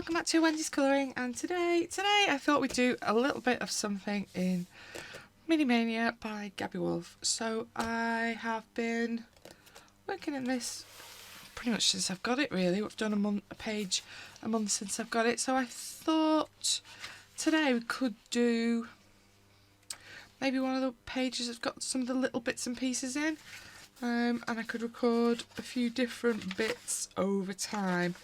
welcome back to Wendy's Colouring, and today I thought we'd do a little bit of something in Mania by Gabi Wolf. So I have been working in this pretty much since I've got it, really. We've done a page a month since I've got it, so I thought today we could do maybe one of the pages that's got some of the little bits and pieces in, and I could record a few different bits over time.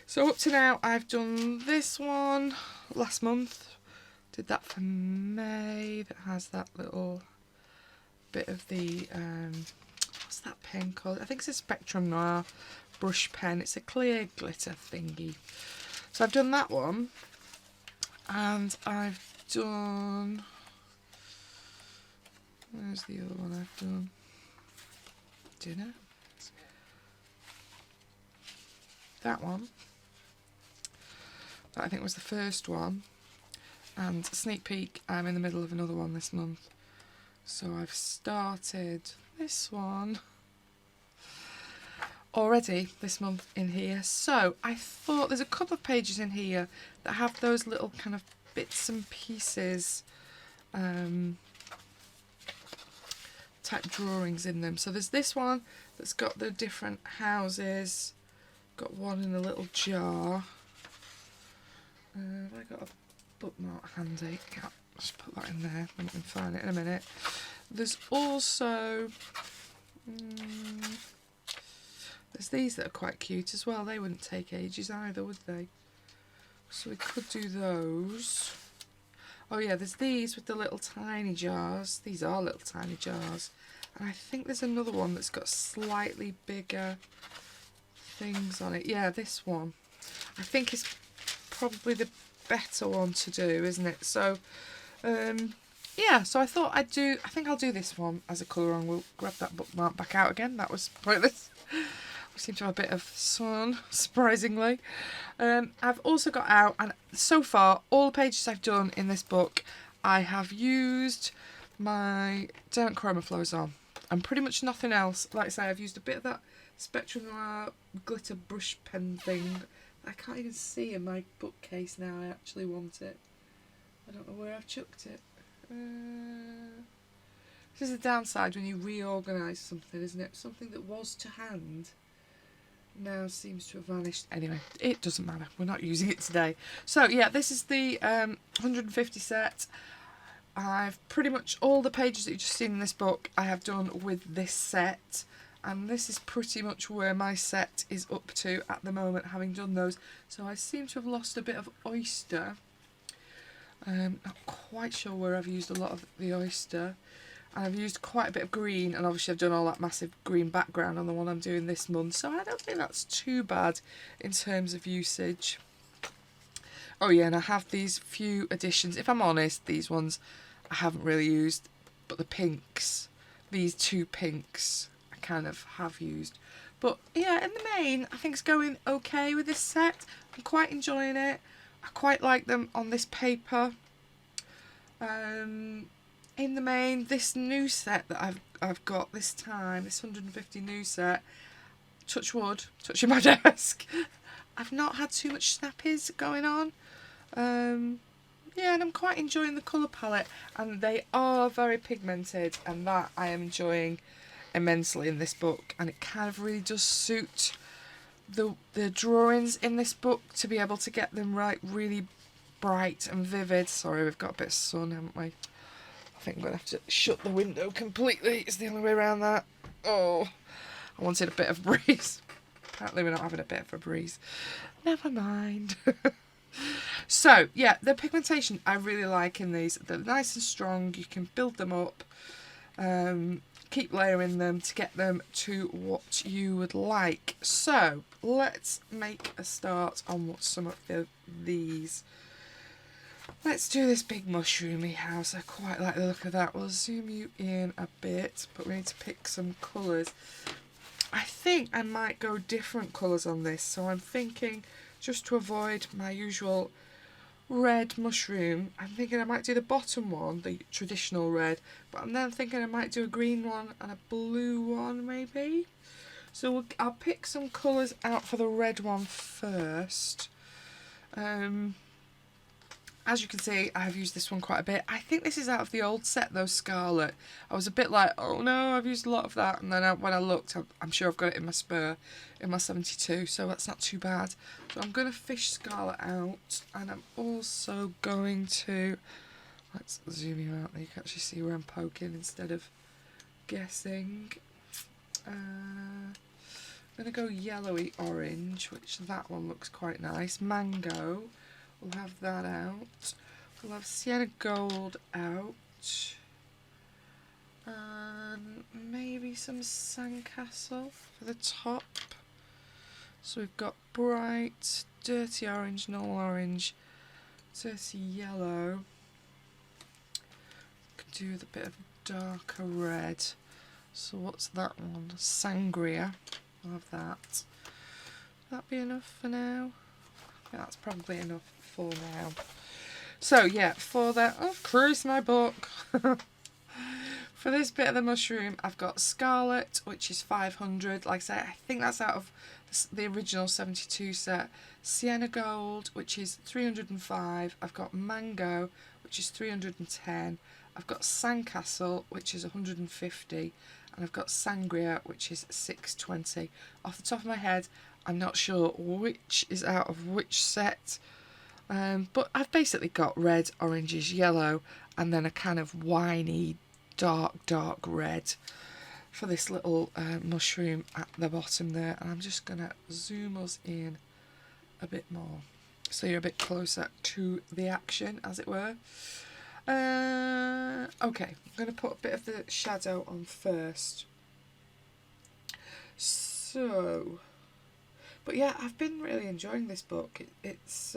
So up to now I've done this one last month, did that for May, that has that little bit of the, what's that pen called? I think it's a Spectrum Noir brush pen, it's a clear glitter thingy. So I've done that one, and I've done, where's the other one I've done? Do you know? That one. That I think was the first one, and sneak peek, I'm in the middle of another one this month, so I've started this one already this month in here. So I thought there's a couple of pages in here that have those little kind of bits and pieces type drawings in them. So there's this one that's got the different houses, got one in a little jar. Have I got a bookmark handy? I'll just put that in there when I can find it in a minute. There's also there's these that are quite cute as well. They wouldn't take ages either, would they? So we could do those. Oh yeah, there's these with the little tiny jars. These are little tiny jars. And I think there's another one that's got slightly bigger things on it. Yeah, this one. I think it's probably the better one to do, isn't it? So yeah, so I thought I think I'll do this one as a colour on. We'll grab that bookmark back out again. That was pointless. We seem to have a bit of sun, surprisingly. I've also got out, and so far all the pages I've done in this book I have used my Derwent Chromaflows on, and pretty much nothing else. Like I say, I've used a bit of that Spectrum Noir glitter brush pen thing. I can't even see in my bookcase now. I actually want it. I don't know where I've chucked it. This is the downside when you reorganise something, isn't it? Something that was to hand now seems to have vanished. Anyway, it doesn't matter. We're not using it today. So yeah, this is the 150 set. I've pretty much all the pages that you've just seen in this book I have done with this set. And this is pretty much where my set is up to at the moment, having done those. So I seem to have lost a bit of oyster. Not quite sure where I've used a lot of the oyster. And I've used quite a bit of green, and obviously I've done all that massive green background on the one I'm doing this month. So I don't think that's too bad in terms of usage. Oh yeah, and I have these few additions. If I'm honest, these ones I haven't really used, but the pinks, these two pinks, kind of have used. But yeah, in the main I think it's going okay with this set. I'm quite enjoying it. I quite like them on this paper. In the main, this new set that I've got this time, this 150 new set, touch wood, touching my desk, I've not had too much snappies going on. Yeah, and I'm quite enjoying the colour palette, and they are very pigmented, and that I am enjoying immensely in this book, and it kind of really does suit the drawings in this book to be able to get them right really bright and vivid. Sorry, we've got a bit of sun, haven't we? I think I'm going to have to shut the window completely. It's the only way around that. Oh, I wanted a bit of breeze. Apparently we're not having a bit of a breeze. Never mind. So yeah, the pigmentation I really like in these. They're nice and strong. You can build them up. Keep layering them to get them to what you would like. So let's make a start on what some of these. Let's do this big mushroomy house. I quite like the look of that. We'll zoom you in a bit, but we need to pick some colours. I think I might go different colours on this, so I'm thinking, just to avoid my usual red mushroom, I'm thinking I might do the bottom one, the traditional red, but I'm then thinking I might do a green one and a blue one maybe. So I'll pick some colours out for the red one first. As you can see, I've used this one quite a bit. I think this is out of the old set though, Scarlet. I was a bit like, oh no, I've used a lot of that. And then when I looked, I'm sure I've got it in my spur, in my 72, so that's not too bad. So I'm going to fish Scarlet out, and I'm also going to, let's zoom you out, you can actually see where I'm poking instead of guessing. I'm going to go yellowy orange, which that one looks quite nice. Mango. We'll have that out. We'll have sienna gold out. And maybe some sandcastle for the top. So we've got bright, dirty orange, normal orange, dirty yellow. Could do with a bit of darker red. So what's that one? Sangria. We'll have that. Will that be enough for now? Yeah, that's probably enough for now. So yeah, for that, oh Christ, my book. For this bit of the mushroom, I've got Scarlet, which is 500. Like I say, I think that's out of the original 72 set. Sienna Gold, which is 305. I've got Mango, which is 310. I've got Sandcastle, which is 150. And I've got Sangria, which is 620. Off the top of my head, I'm not sure which is out of which set, but I've basically got red, oranges, yellow, and then a kind of winey, dark red for this little mushroom at the bottom there. And I'm just going to zoom us in a bit more, so you're a bit closer to the action, as it were. Okay, I'm going to put a bit of the shadow on first. So... But yeah, I've been really enjoying this book. It's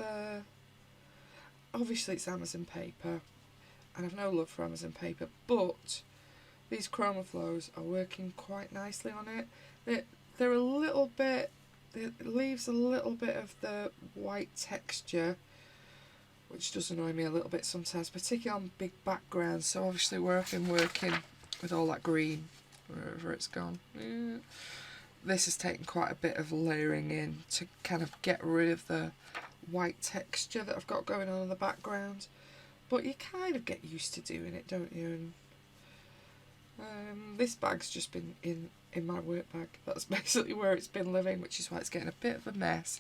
obviously it's Amazon paper, and I've no love for Amazon paper, but these Chromaflows are working quite nicely on it. They're a little bit, it leaves a little bit of the white texture, which does annoy me a little bit sometimes, particularly on big backgrounds. So obviously where I've been working with all that green, wherever it's gone. Yeah. This has taken quite a bit of layering in to kind of get rid of the white texture that I've got going on in the background. But you kind of get used to doing it, don't you? And this bag's just been in my work bag. That's basically where it's been living, which is why it's getting a bit of a mess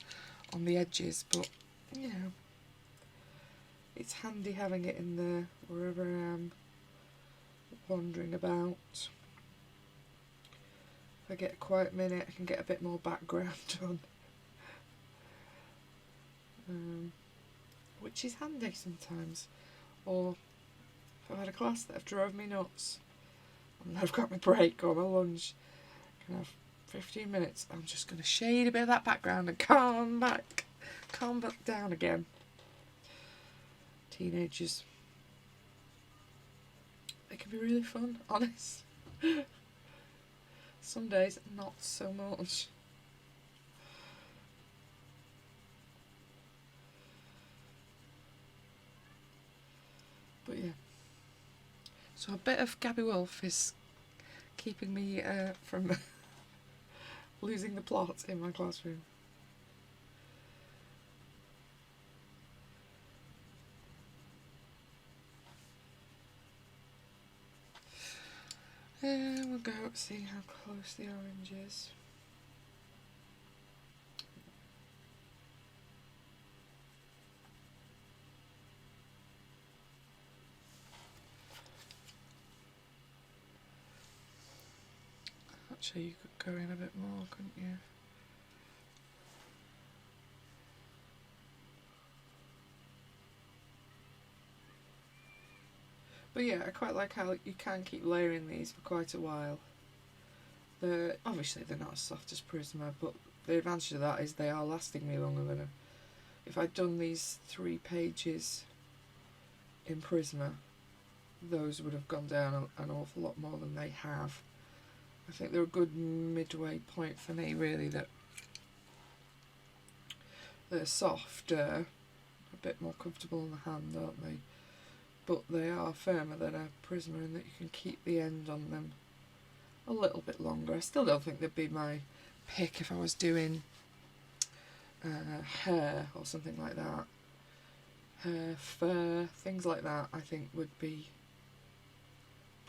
on the edges. But, you know, it's handy having it in there wherever I am wandering about. If I get a quiet minute, I can get a bit more background on, which is handy sometimes. Or if I've had a class that have drove me nuts, and I've got my break or my lunch, I can have 15 minutes. I'm just going to shade a bit of that background and calm back down again. Teenagers, they can be really fun, honest. Some days, not so much. But yeah. So a bit of Gabi Wolf is keeping me from losing the plot in my classroom. We'll go see how close the orange is. Actually, you could go in a bit more, couldn't you? But yeah, I quite like how you can keep layering these for quite a while. Obviously they're not as soft as Prisma, but the advantage of that is they are lasting me longer than if I'd done these 3 pages in Prisma, those would have gone down an awful lot more than they have. I think they're a good midway point for me, really, that they're softer, a bit more comfortable in the hand, aren't they? But they are firmer than a Prisma in that you can keep the end on them a little bit longer. I still don't think they'd be my pick if I was doing hair or something like that. Hair, fur, things like that, I think would be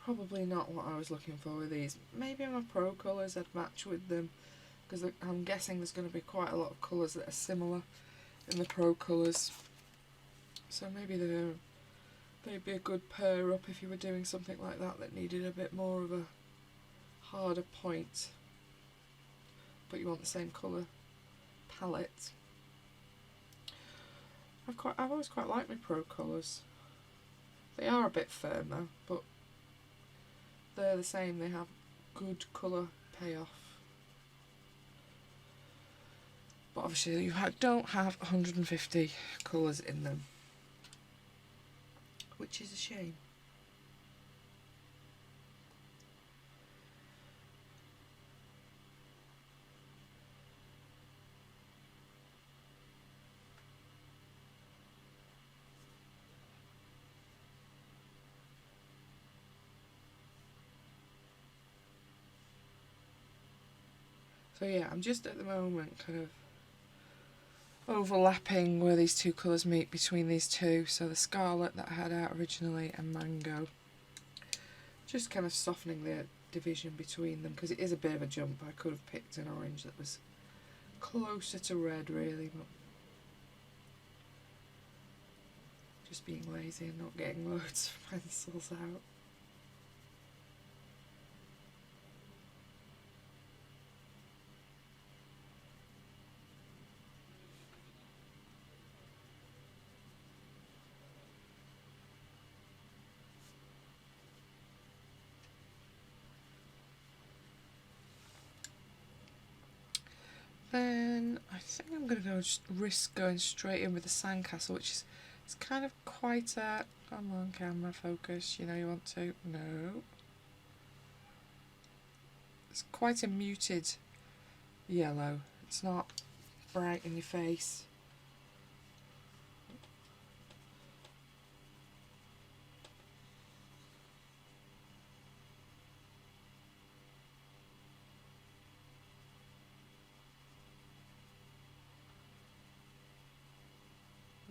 probably not what I was looking for with these. Maybe on my pro colours I'd match with them, because I'm guessing there's going to be quite a lot of colours that are similar in the pro colours. So maybe they'd be a good pair up if you were doing something like that that needed a bit more of a harder point, but you want the same colour palette. I've always quite liked my pro colours. They are a bit firm though, but they're the same, they have good colour payoff. But obviously you don't have 150 colours in them, which is a shame. So yeah, I'm just at the moment kind of overlapping where these two colours meet between these two. So the Scarlet that I had out originally and Mango. Just kind of softening the division between them, because it is a bit of a jump. I could have picked an orange that was closer to red really, but just being lazy and not getting loads of pencils out. Then I think I'm going to just risk going straight in with the sandcastle, which is it's kind of quite a... Come on camera, focus, you know you want to. No. It's quite a muted yellow. It's not bright in your face.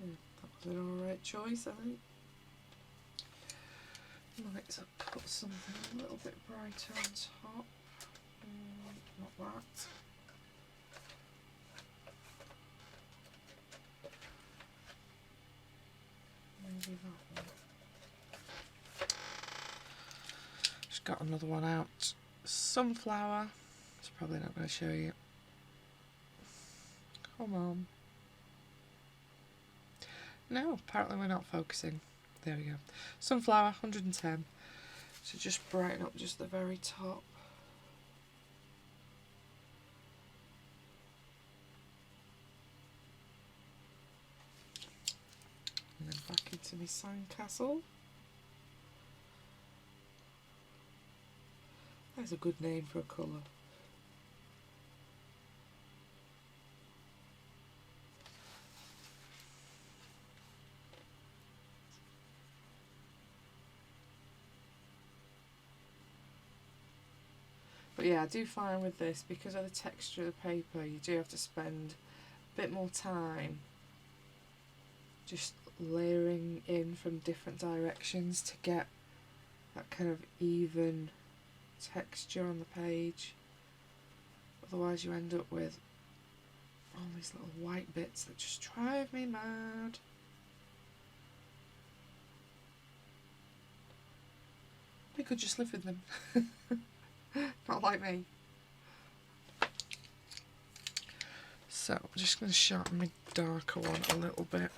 That was an alright choice, I think. Might as well put something a little bit brighter on top. Not that. Maybe that one. Just got another one out. Sunflower. It's probably not going to show you. Come on. No, apparently we're not focusing. There we go. Sunflower, 110. So just brighten up just the very top. And then back into my sandcastle. That's a good name for a colour. But yeah, I do find with this, because of the texture of the paper, you do have to spend a bit more time just layering in from different directions to get that kind of even texture on the page. Otherwise you end up with all these little white bits that just drive me mad. We could just live with them. Not like me. So I'm just going to sharpen my darker one a little bit.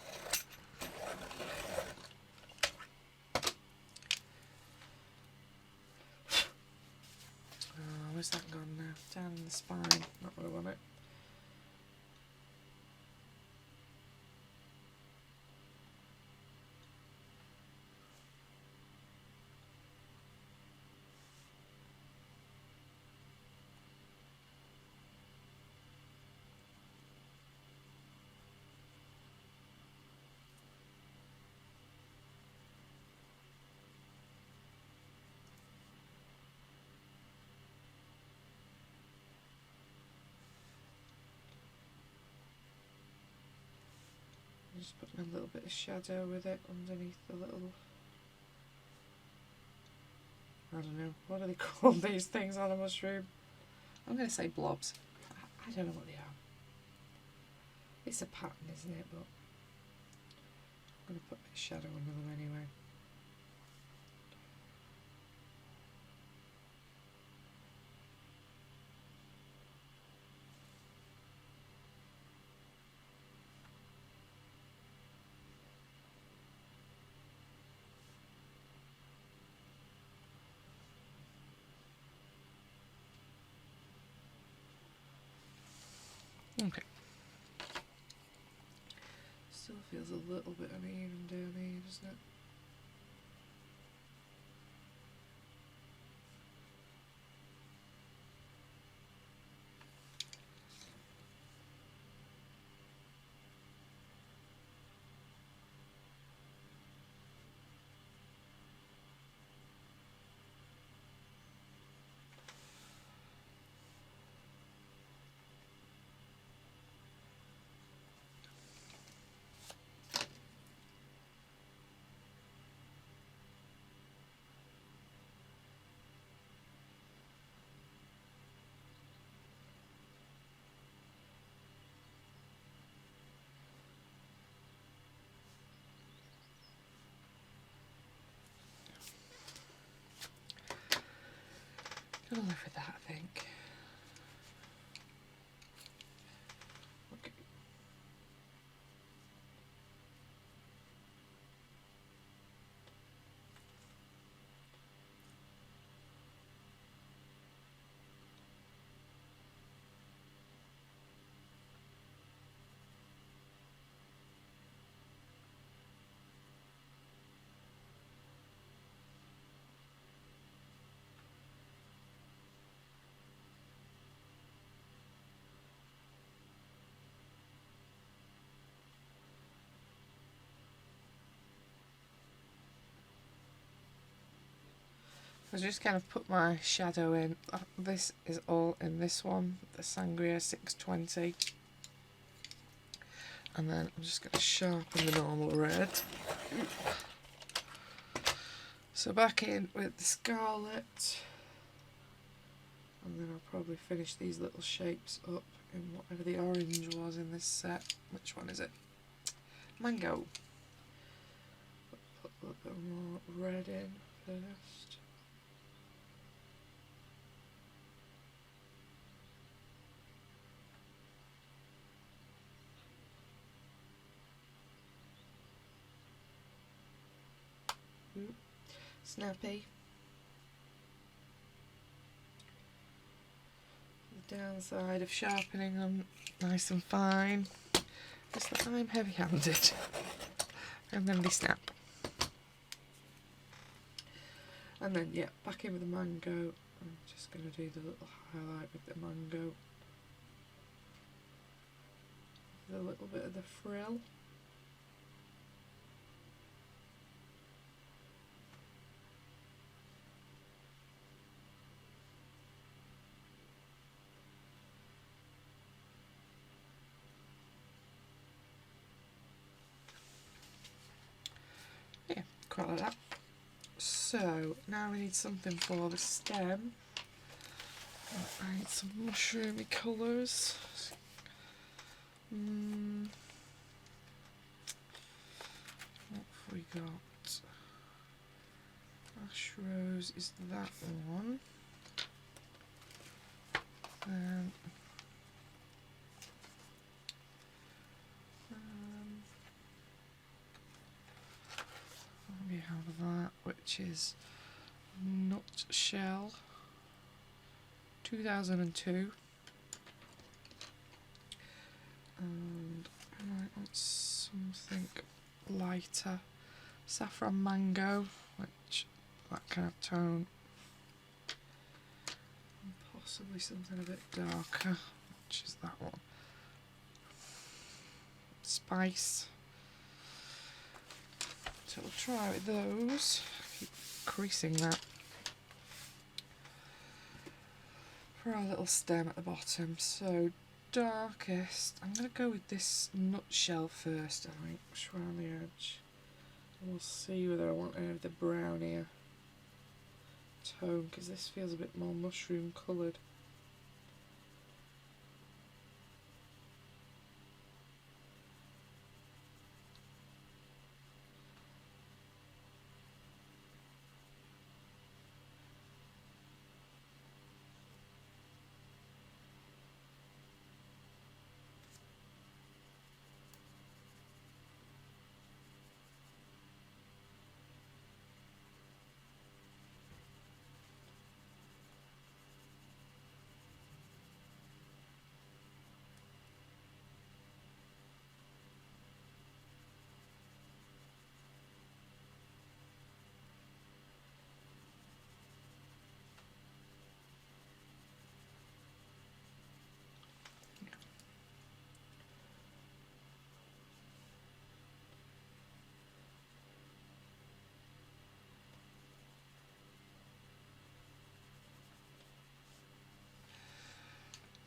Oh, where's that gone now? Down in the spine. Not where I want it. just putting a little bit of shadow with it underneath the little, I don't know, what do they call these things on a mushroom? I'm going to say blobs. I don't know what they are. It's a pattern, isn't it? But I'm going to put a bit of shadow under them anyway. Okay. Still feels a little bit uneven down here, doesn't it? Gonna live with that, I think. Okay. I just kind of put my shadow in. This is all in this one, the Sangria 620. And then I'm just going to sharpen the normal red. So back in with the Scarlet. And then I'll probably finish these little shapes up in whatever the orange was in this set. Which one is it? Mango. Put a little bit more red in first. Snappy. The downside of sharpening them nice and fine is that I'm heavy-handed and then they snap. And then yeah, back in with the mango. I'm just going to do the little highlight with the mango. With a little bit of the frill. Yeah, quite like that. So now we need something for the stem. I need some mushroomy colours. What have we got? Ash Rose is that one. We have that, which is Nutshell 2002. And I might want something lighter. Saffron Mango, which that kind of tone. And possibly something a bit darker, which is that one. Spice. So we'll try with those. Keep creasing that for our little stem at the bottom. So darkest. I'm going to go with this nutshell first, I think, push around the edge. And we'll see whether I want any of the brownier tone, because this feels a bit more mushroom coloured.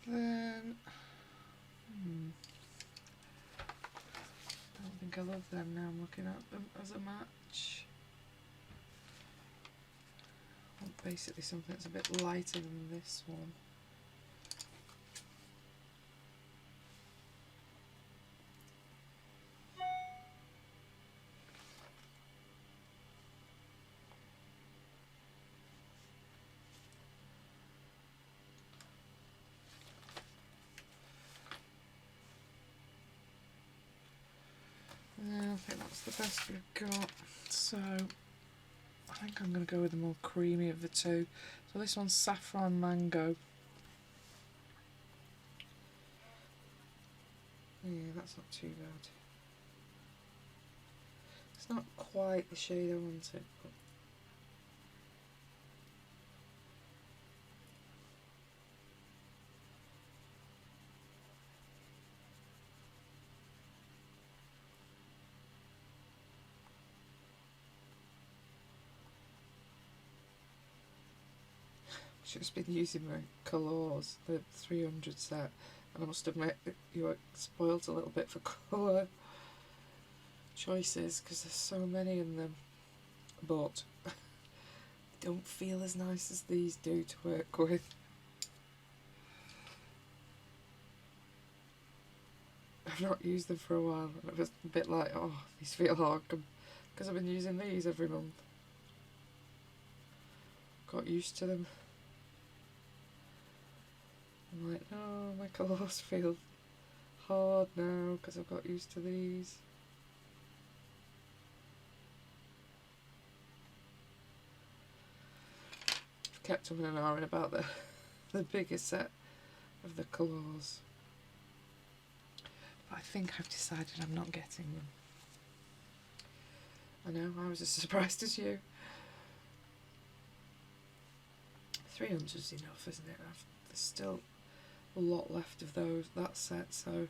Then, I don't think I love them now. I'm looking at them as a match. I want basically something that's a bit lighter than this one. Yeah, I think that's the best we've got. So I think I'm going to go with the more creamy of the two. So this one's saffron mango. Yeah, that's not too bad. It's not quite the shade I wanted, but I've just been using my colours, the 300 set, and I must admit that you were spoilt a little bit for colour choices because there's so many in them, but they don't feel as nice as these do to work with. I've not used them for a while and it was a bit like, oh, these feel hard because I've been using these every month. Got used to them. I'm like, no, my colours feel hard now because I've got used to these. I've kept them in an hour about the biggest set of the colours. But I think I've decided I'm not getting them. I know, I was as surprised as you. 300's enough, isn't it? There's still a lot left of that set, so I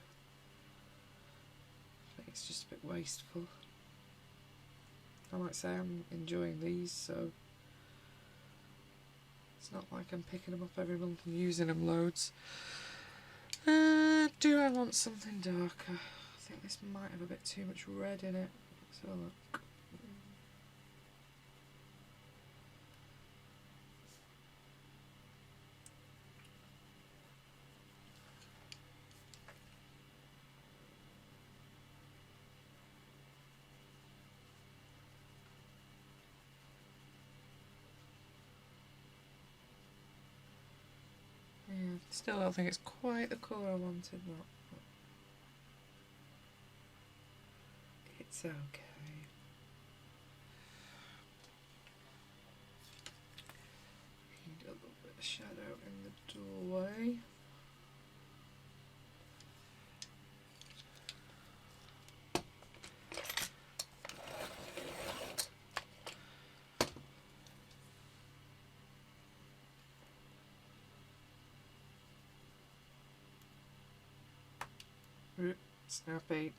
think it's just a bit wasteful. I might say I'm enjoying these, so it's not like I'm picking them up every month and using them loads. Do I want something darker? I think this might have a bit too much red in it. Let's have a look. Yeah, still don't think it's quite the colour I wanted, but it's okay. Need a little bit of shadow in the doorway. Snappy.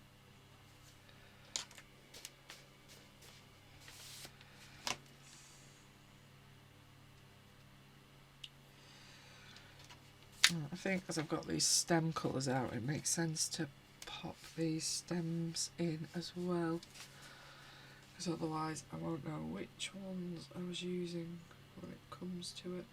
I think as I've got these stem colours out, it makes sense to pop these stems in as well, because otherwise I won't know which ones I was using when it comes to it.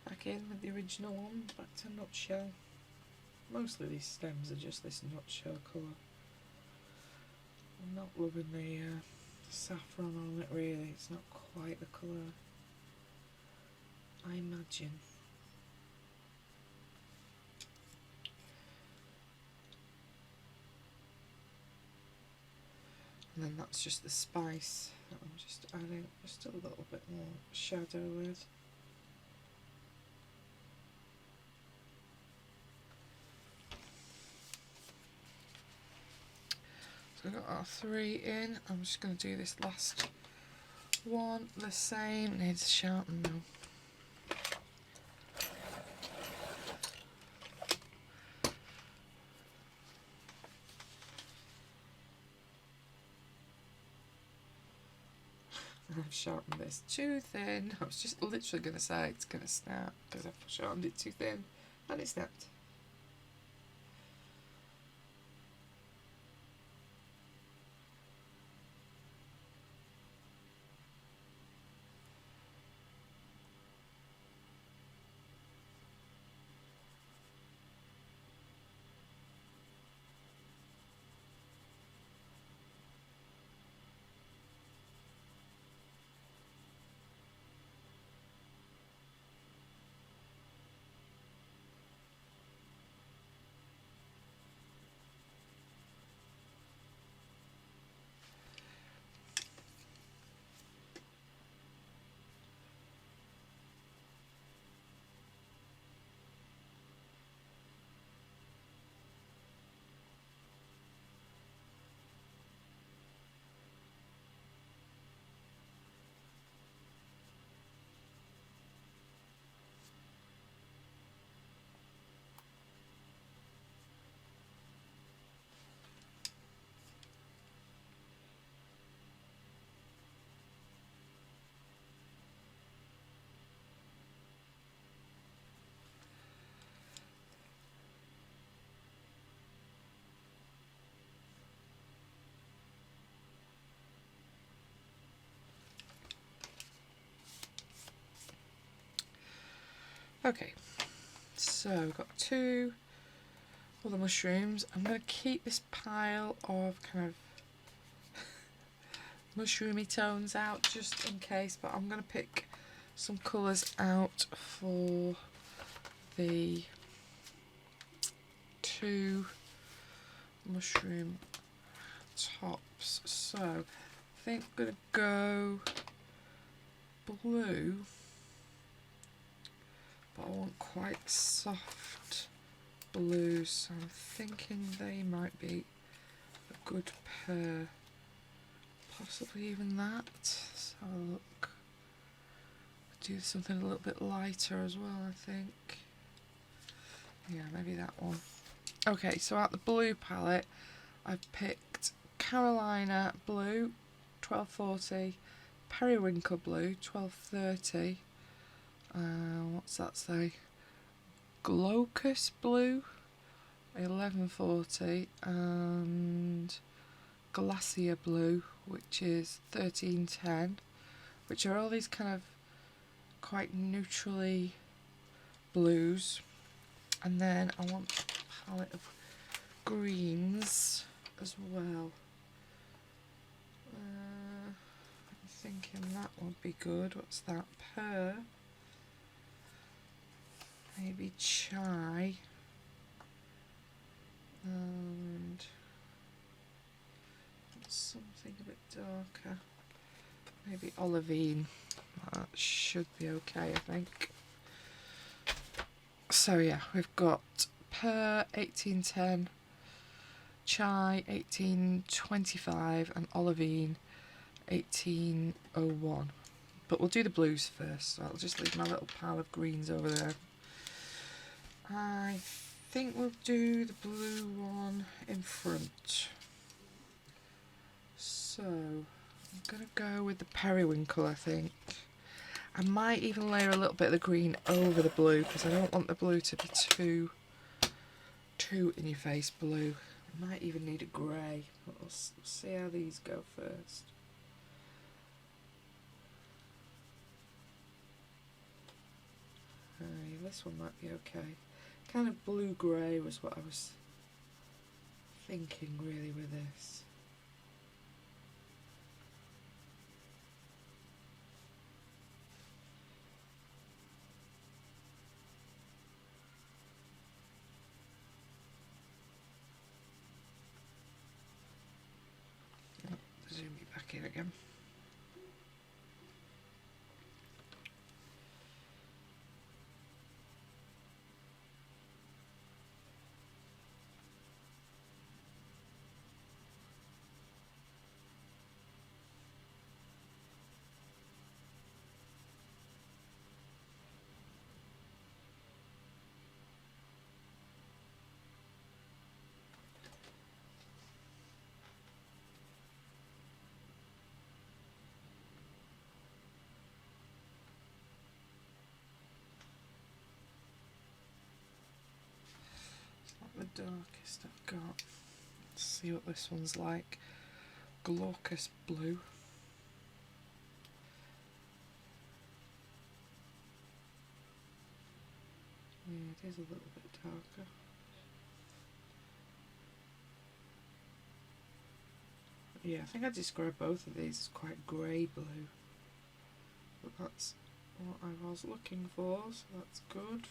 Back in with the original one, back to nutshell. Mostly these stems are just this nutshell colour. I'm not loving the saffron on it really, it's not quite the colour I imagine. And then that's just the spice that I'm just adding just a little bit more shadow with. So I've got our 3 in. I'm just going to do this last one the same. Needs to sharpen now. I've sharpened this too thin. I was just literally going to say it's going to snap because I've sharpened it too thin and it snapped. Okay, so we've got 2 other mushrooms. I'm going to keep this pile of kind of mushroomy tones out just in case, but I'm going to pick some colours out for the 2 mushroom tops. So I think I'm going to go blue but I want quite soft blues, so I'm thinking they might be a good pair. Possibly even that. Let's have a look. Do something a little bit lighter as well, I think. Yeah, maybe that one. Okay, so out the blue palette, I've picked Carolina Blue, 1240, Periwinkle Blue, 1230. What's that say? Glaucus Blue, 1140, and Glacier Blue, which is 1310, which are all these kind of quite neutrally blues. And then I want a palette of greens as well. I'm thinking that would be good. What's that? Pear. Maybe chai. And something a bit darker. Maybe olivine. That should be okay, I think. So yeah, we've got pear 1810, chai 1825, and olivine 1801. But we'll do the blues first, so I'll just leave my little pile of greens over there. I think we'll do the blue one in front. So I'm gonna go with the periwinkle, I think. I might even layer a little bit of the green over the blue because I don't want the blue to be too in your face blue. I might even need a grey, but we'll see how these go first. This one might be okay. Kind of blue-grey was what I was thinking really with this. Zoom you back in again. The darkest I've got. Let's see what this one's like. Glaucus Blue. Yeah, it is a little bit darker. Yeah, I think I described both of these as quite grey blue. But that's what I was looking for, so that's good.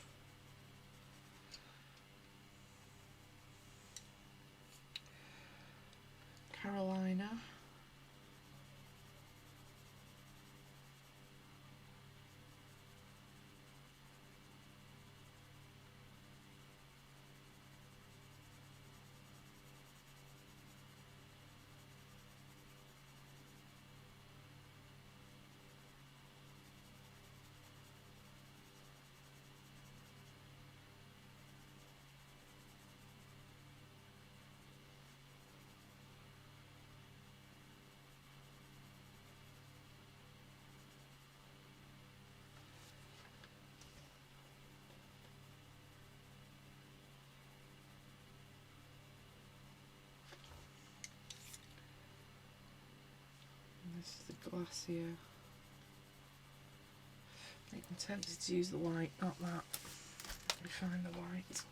Carolina. This is the Glacier. I think I'm tempted to use the white, not that. Let me find the white.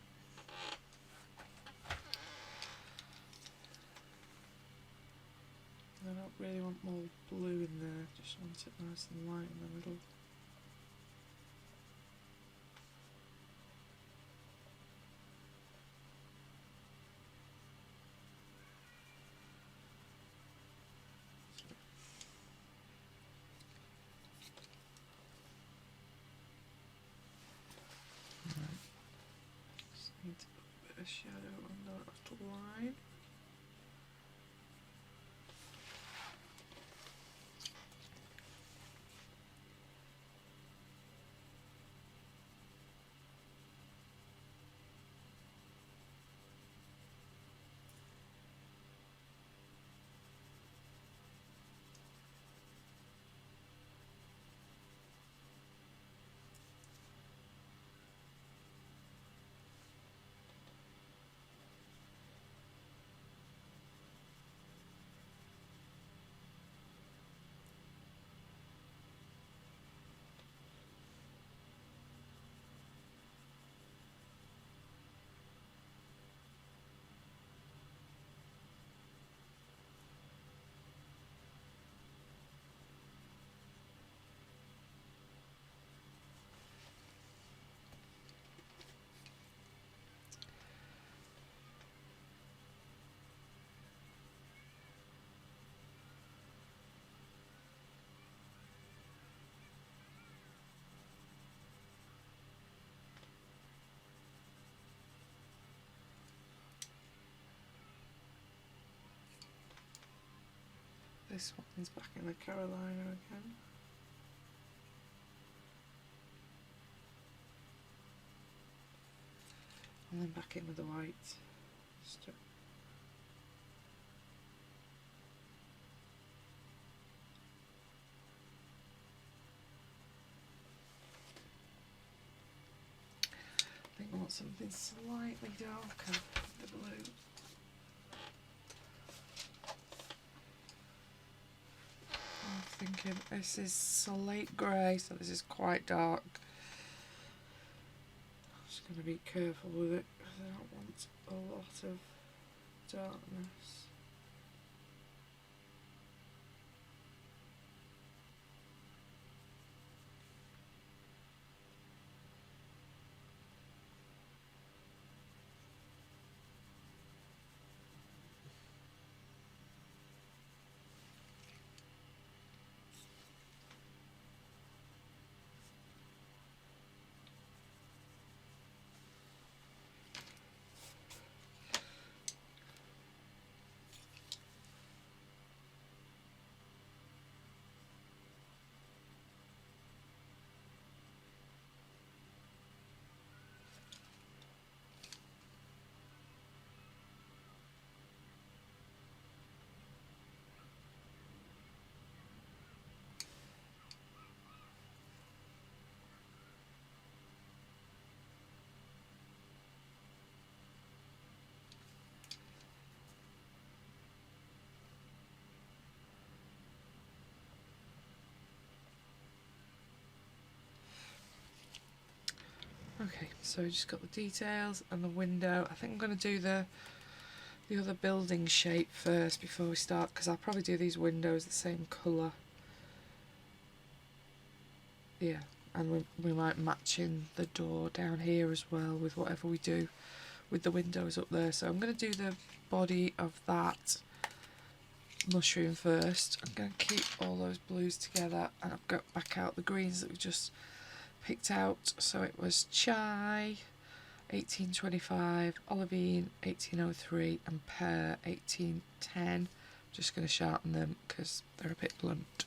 I don't really want more blue in there, just want it nice and light in the middle. a shadow on that line. This one's back in the Carolina again. And then back in with the white. Strip. I think I want something slightly darker, the blue. I'm thinking this is slate grey, so this is quite dark. I'm just going to be careful with it because I don't want a lot of darkness. Okay, so we just got the details and the window. I think I'm going to do the other building shape first before we start, because I'll probably do these windows the same colour. Yeah, and we might match in the door down here as well with whatever we do with the windows up there. So I'm going to do the body of that mushroom first. I'm going to keep all those blues together, and I've got back out the greens that we just picked out. So it was chai 1825, olivine 1803 and pear 1810. Just going to sharpen them because they're a bit blunt.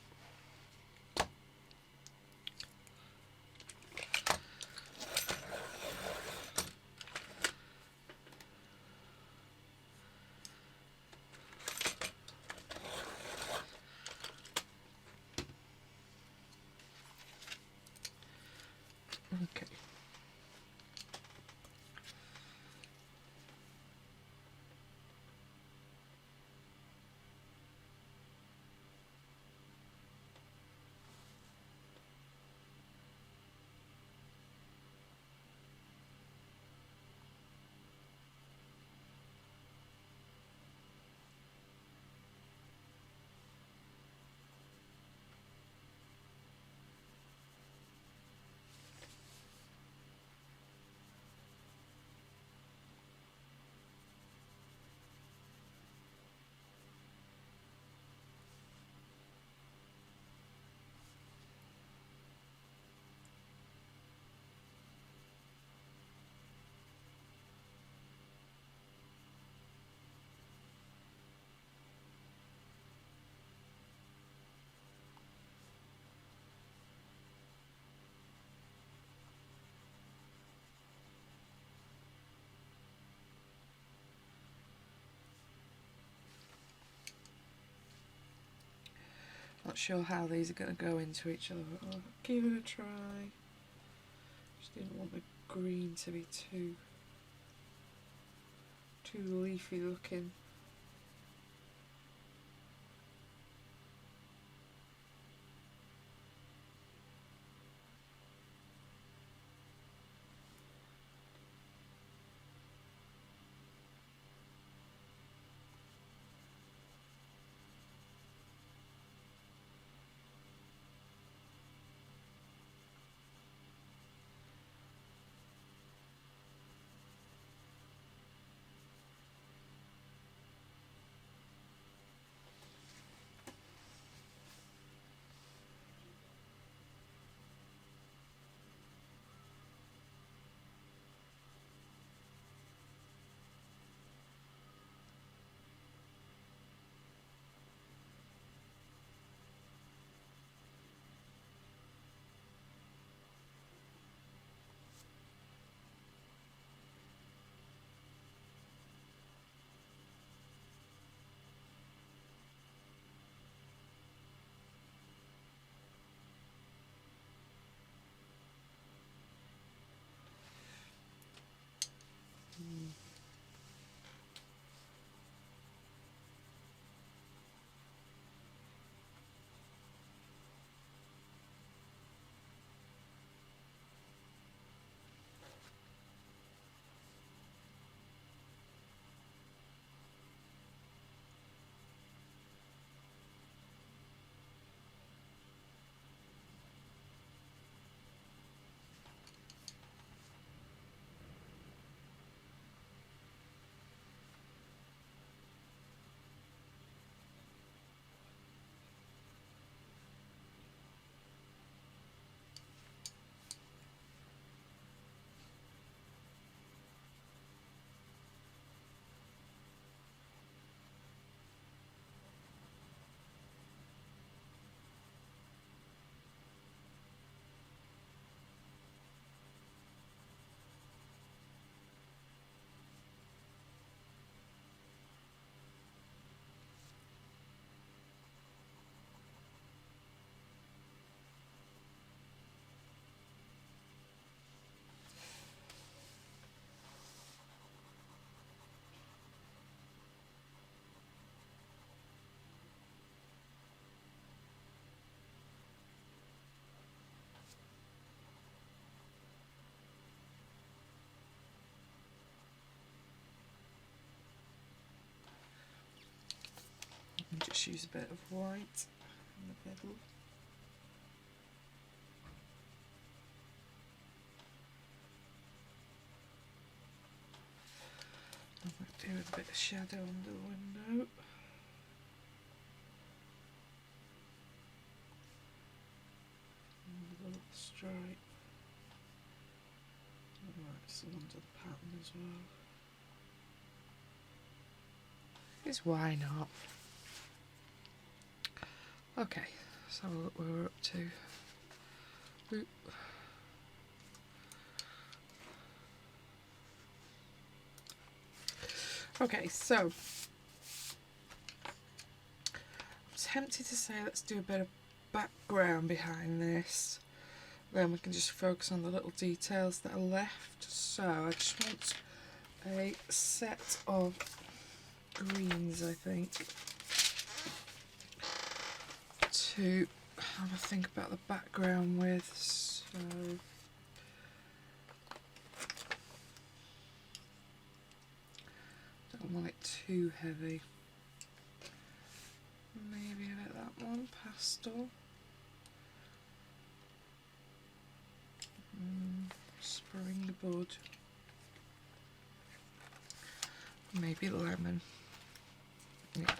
Okay. sure how these are going to go into each other, but I'll give it a try. Just didn't want the green to be too leafy looking. And just use a bit of white in the middle. I might do with a bit of shadow under the window. And a little stripe. Alright, some under the pattern as well. Because why not? Okay, let's have a look where we're up to. Oop. Okay, so I'm tempted to say let's do a bit of background behind this, then we can just focus on the little details that are left. So I just want a set of greens, I think, to have a think about the background with. So don't want it too heavy. Maybe a bit that one, pastel. Spring bud. Maybe lemon. Yeah.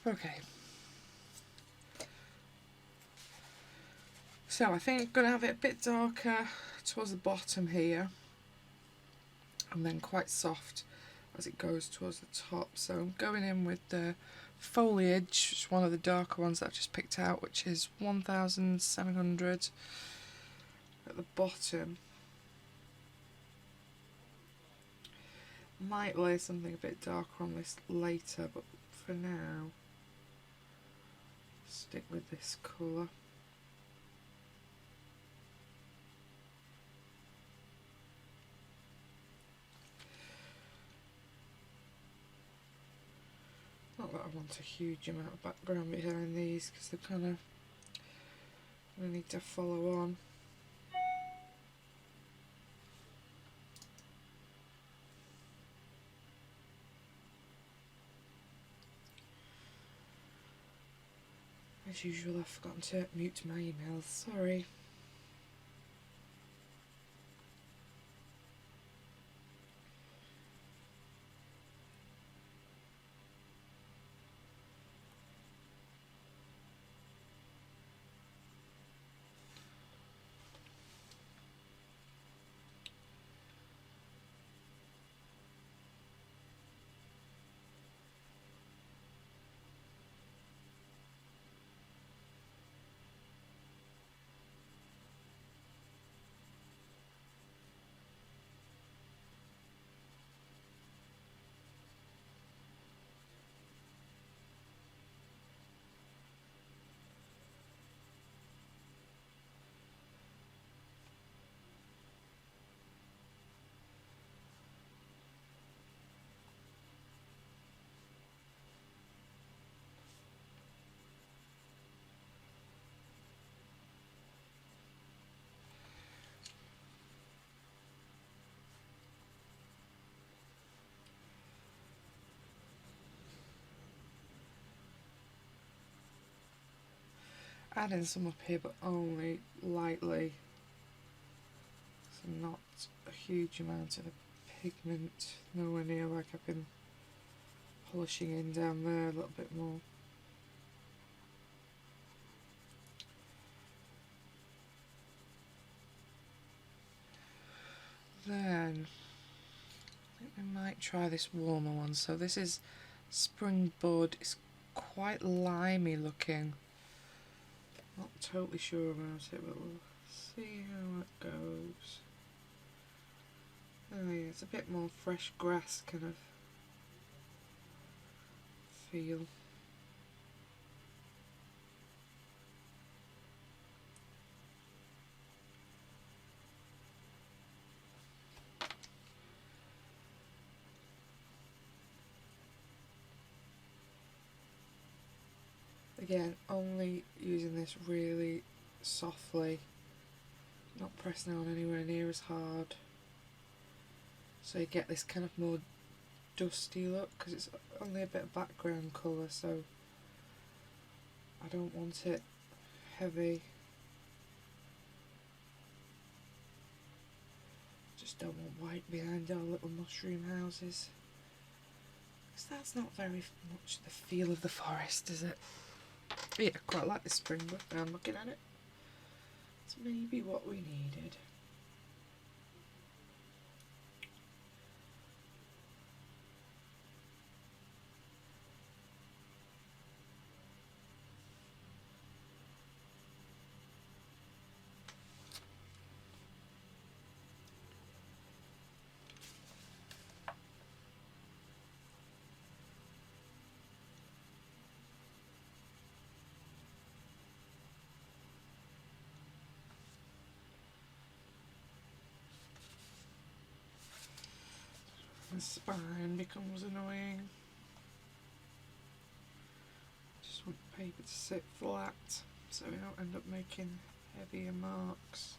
Okay. So I think I'm going to have it a bit darker towards the bottom here, and then quite soft as it goes towards the top. So I'm going in with the foliage, which is one of the darker ones that I've just picked out, which is 1700 at the bottom. Might lay something a bit darker on this later, but for now stick with this colour. Not that I want a huge amount of background behind these because they're kind of going to need to follow on. As usual, I've forgotten to mute my emails, sorry. Adding some up here, but only lightly, so not a huge amount of pigment, nowhere near like I've been polishing in down there a little bit more. Then I think we might try this warmer one. So this is Spring Bud. It's quite limey looking. Not totally sure about it, but we'll see how it goes. Oh yeah, it's a bit more fresh grass kind of feel. Again, only using this really softly, not pressing on anywhere near as hard, so you get this kind of more dusty look, because it's only a bit of background colour, so I don't want it heavy. Just don't want white behind our little mushroom houses, because that's not very much the feel of the forest, is it? Yeah, I quite like this spring, but now I'm looking at it, it's maybe what we needed. The spine becomes annoying. Just want the paper to sit flat so we don't end up making heavier marks.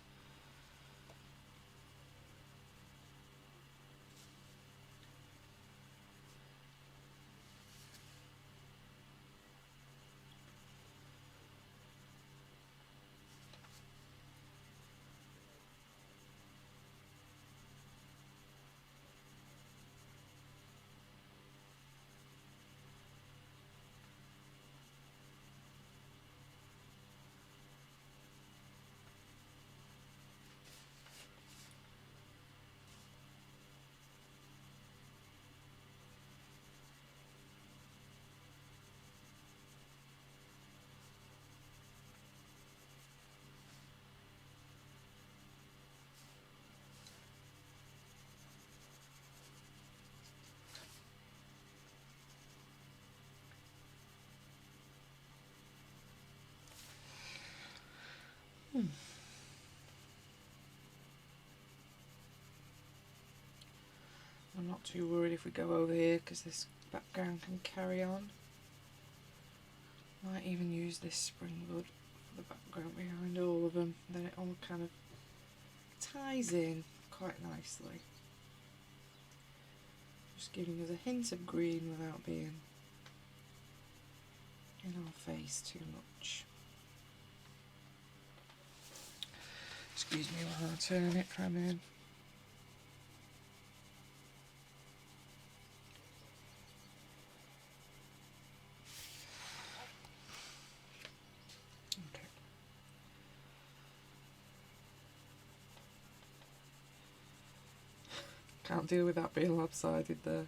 I'm not too worried if we go over here because this background can carry on. Might even use this springwood for the background behind all of them, then it all kind of ties in quite nicely. Just giving us a hint of green without being in our face too much. Excuse me while I turn it from in. Okay. Can't deal with that being lopsided there.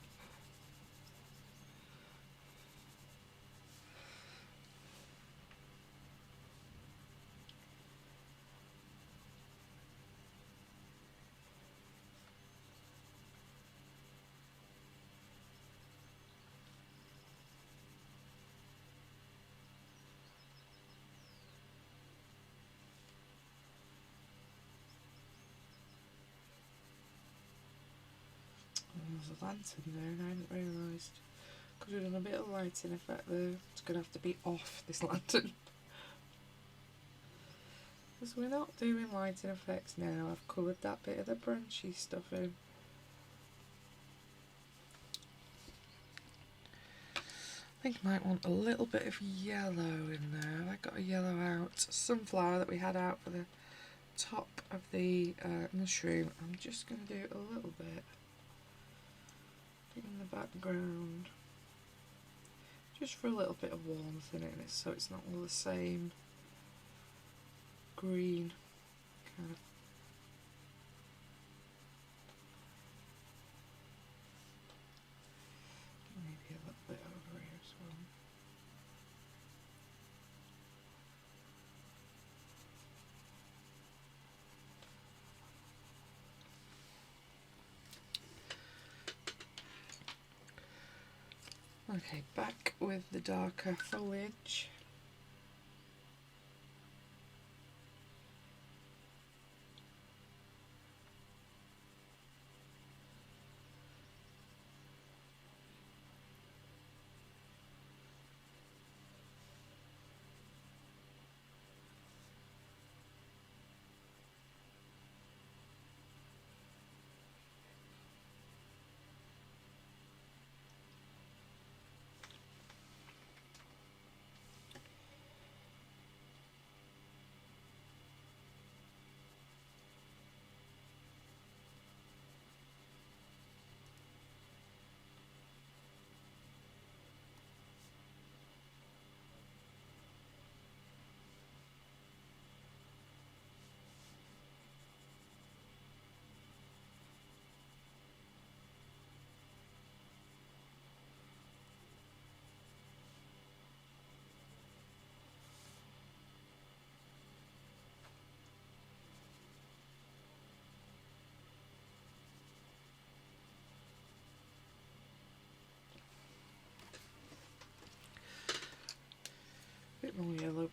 There's a lantern there and I hadn't realised. Could have done a bit of lighting effect there. It's going to have to be off, this lantern. Because we're not doing lighting effects now. I've coloured that bit of the branchy stuff in. I think I might want a little bit of yellow in there. I got a yellow out sunflower that we had out for the top of the mushroom. I'm just going to do a little bit in the background, just for a little bit of warmth in it, so it's not all the same green kind of. Maybe a little bit over here as well. Okay, back with the darker foliage. Bit more yellow.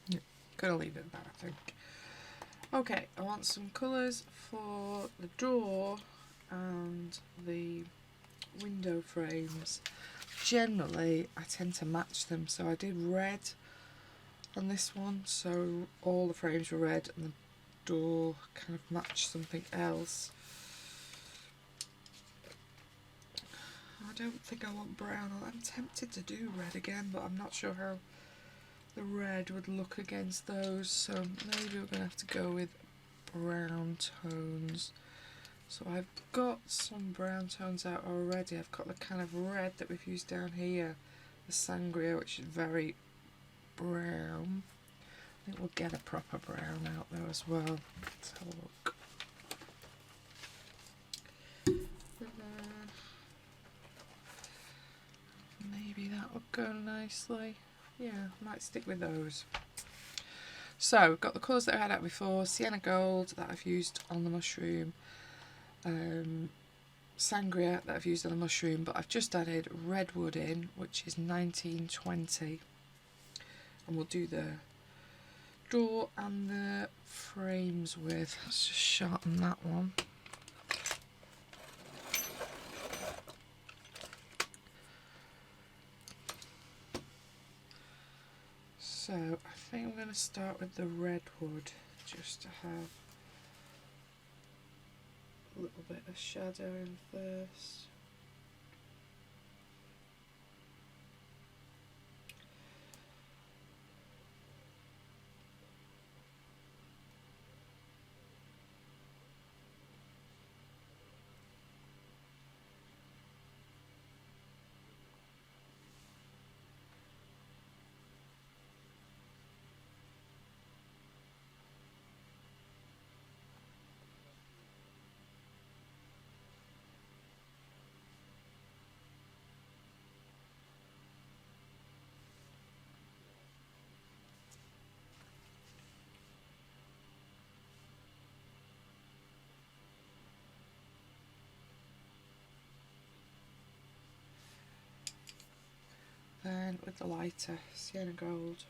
Yeah, gonna leave it there, I think. Okay, I want some colours for the door and the window frames. Generally, I tend to match them, so I did red on this one, so all the frames were red and the door kind of matched something else. I don't think I want brown. I'm tempted to do red again, but I'm not sure how the red would look against those, so maybe we're going to have to go with brown tones. So I've got some brown tones out already. I've got the kind of red that we've used down here, the sangria, which is very brown. I think we'll get a proper brown out there as well. Let's have a look. Maybe that would go nicely. Yeah, might stick with those. So, we've got the colours that I had out before, sienna gold that I've used on the mushroom, sangria that I've used on the mushroom, but I've just added redwood in, which is 1920. And we'll do the door and the frames with. Let's just sharpen that one. So I think I'm going to start with the redwood just to have a little bit of shadow in first. Then with the lighter sienna gold.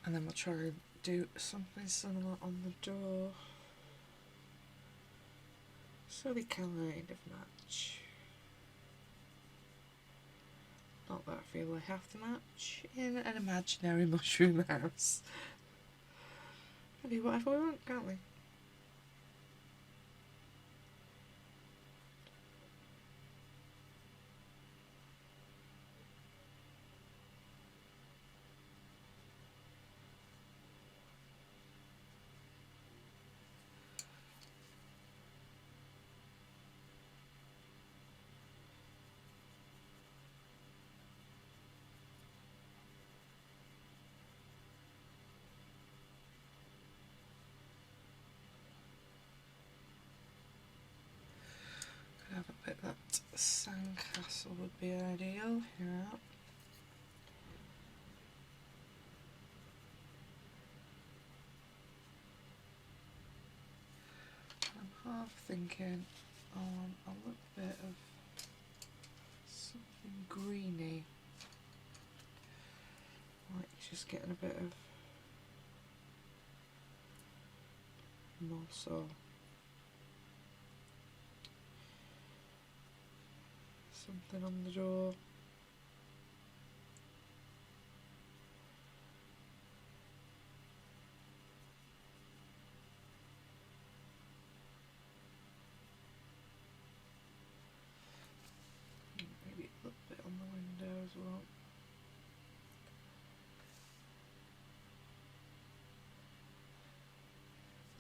And then we'll try and do something similar on the door, so they kind of match. Not that I feel they have to match in an imaginary mushroom house. We can do whatever we want, can't we? Have a bit that sandcastle would be ideal. Yeah. I'm half thinking on a little bit of something greeny, like just getting a bit of moss or something on the door. Maybe a little bit on the window as well.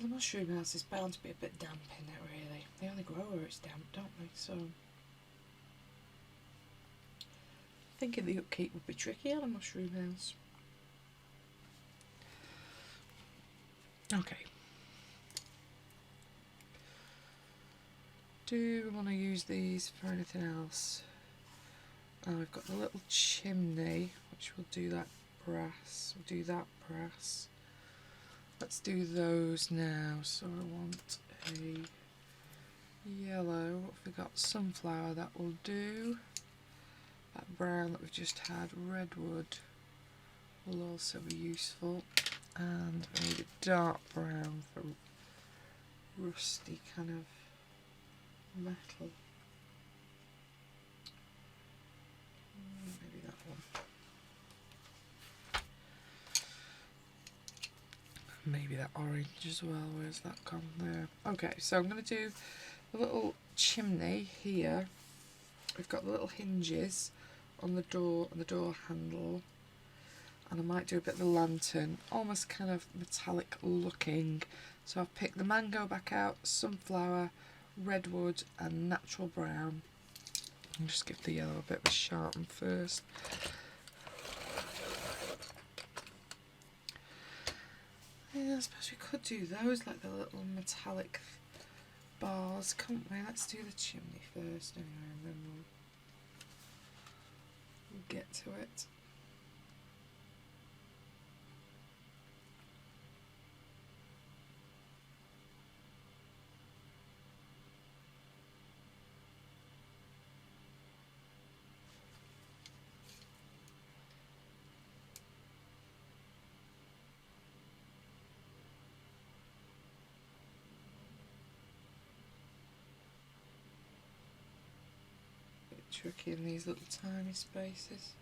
The mushroom house is bound to be a bit damp in it, really. They only grow where it's damp, don't they? So thinking the upkeep would be tricky on a mushroom house. Okay. Do we want to use these for anything else? Oh, we've got the little chimney, which we'll do that brass. We'll do that brass. Let's do those now. So I want a yellow. What have we got? Sunflower, that will do. That brown that we've just had, redwood, will also be useful. And we need a dark brown for rusty kind of metal. Maybe that one. Maybe that orange as well. Where's that gone there? Okay, so I'm going to do a little chimney here. We've got the little hinges on the door and the door handle. And I might do a bit of the lantern, almost kind of metallic looking. So I've picked the mango back out, sunflower, redwood and natural brown. I'll just give the yellow a bit of a sharpen first. Yeah, I suppose we could do those, like the little metallic bars, can't we? Let's do the chimney first anyway, and then we'll get to it. Tricky in these little tiny spaces.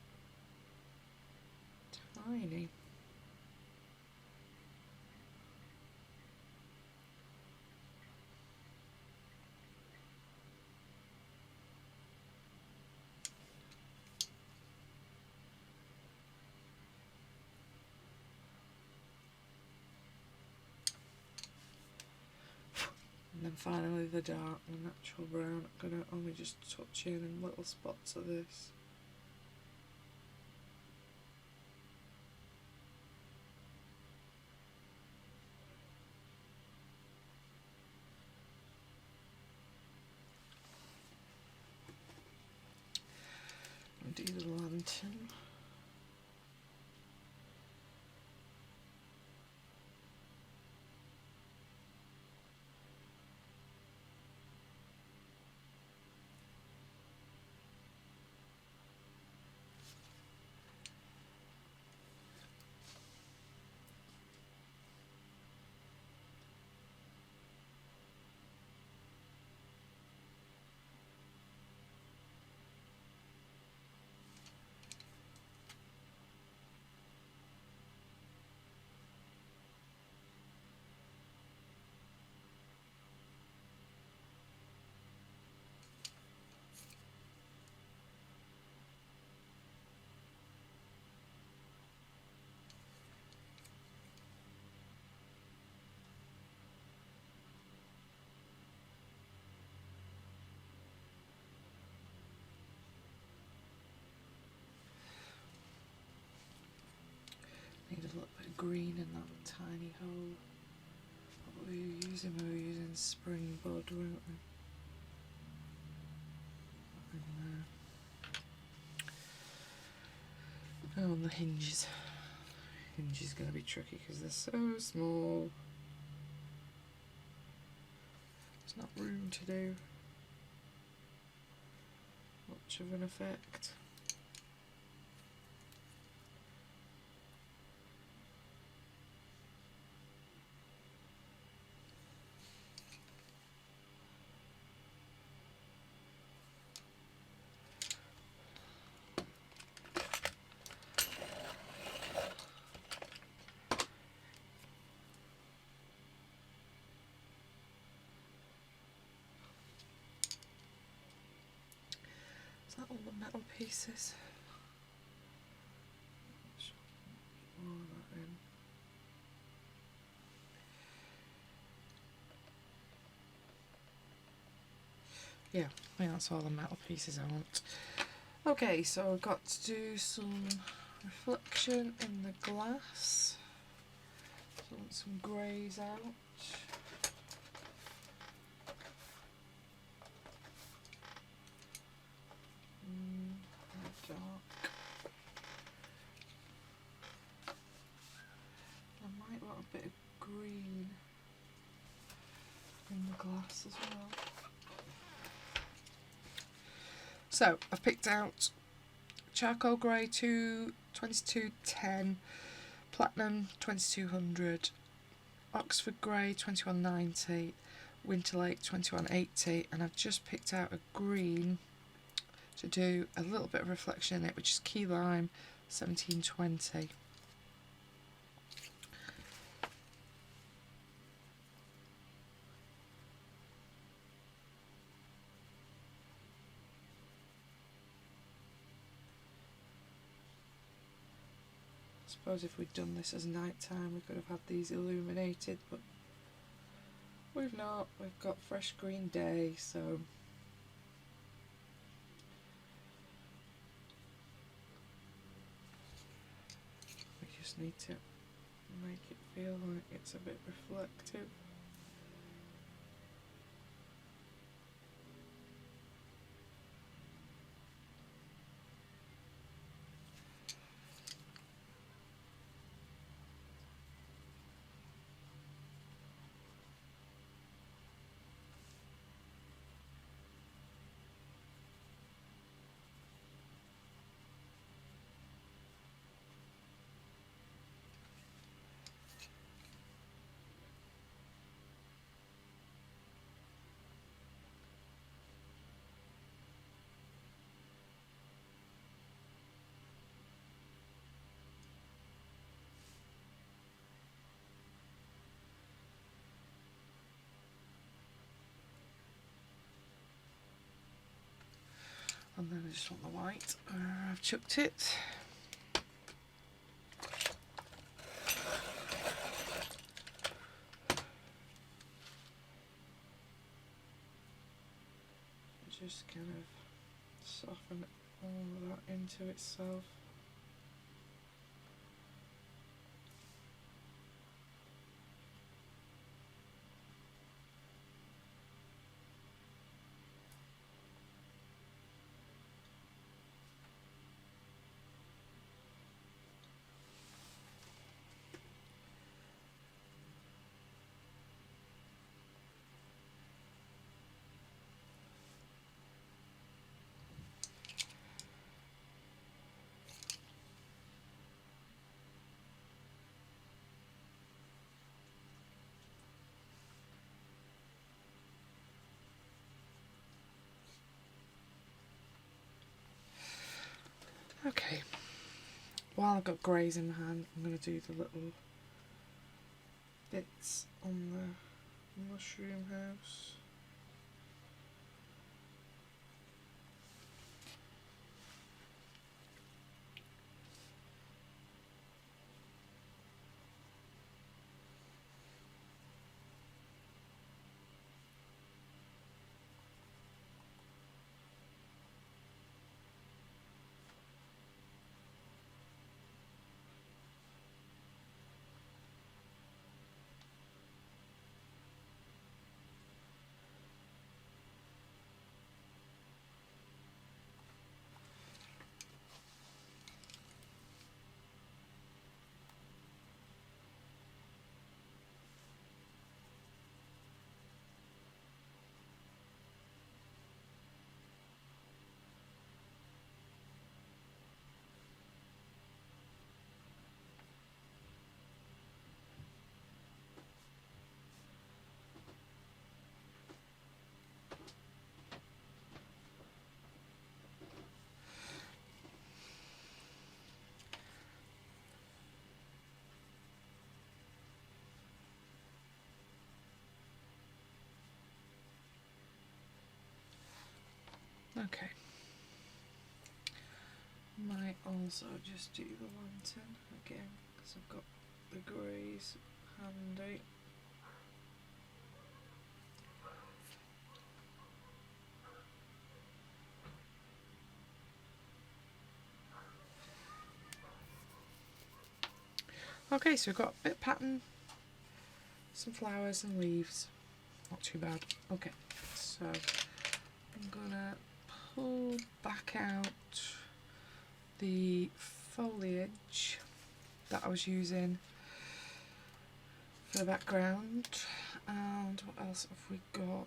Tiny. And then finally the dark, the natural brown. I'm going to only just touch in little spots of this. And do the lantern. Need a little bit of green in that tiny hole. What were we using? We were using spring bud, weren't we? Oh, and the hinges. Hinge is going to be tricky because they're so small. There's not room to do much of an effect. Is that all the metal pieces? More of that in. Yeah, I think that's all the metal pieces I want. Okay, so I've got to do some reflection in the glass. So I want some greys out. as well. So I've picked out charcoal grey 2210, platinum 2200, Oxford grey 2190, Winter Lake 2180, and I've just picked out a green to do a little bit of reflection in it, which is key lime 1720. I suppose if we'd done this as night time we could have had these illuminated, but we've not. We've got fresh green day, so we just need to make it feel like it's a bit reflective. And then I just want the white. I've chucked it. Just kind of soften all of that into itself. Okay, while I've got greys in my hand, I'm going to do the little bits on the mushroom house. Okay. Might also just do the lantern again because I've got the greys handy. Okay, so we've got a bit of pattern, some flowers and leaves. Not too bad. Okay, so I'm gonna pull back out the foliage that I was using for the background. And what else have we got?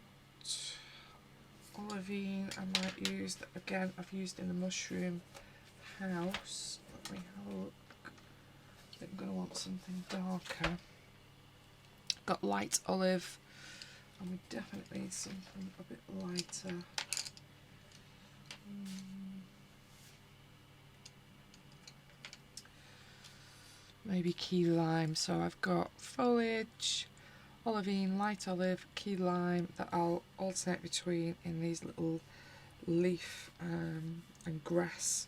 olivine I might use, that again I've used in the mushroom house. Let me have a look. I think I'm going to want something darker. Got light olive, and we definitely need something a bit lighter. Maybe key lime. So I've got foliage, olivine, light olive, key lime that I'll alternate between in these little leaf and grass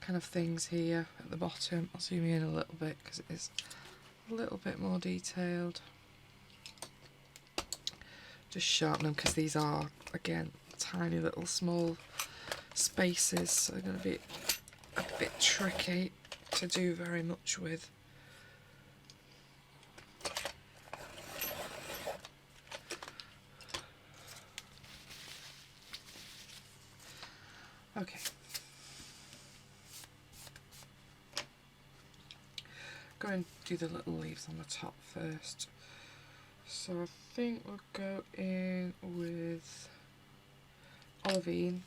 kind of things here at the bottom. I'll zoom in a little bit because it is a little bit more detailed. Just sharpen them because these are, again, tiny little small spaces, so they're going to be a bit tricky to do very much with. Okay. Go and do the little leaves on the top first. So I think we'll go in with olivine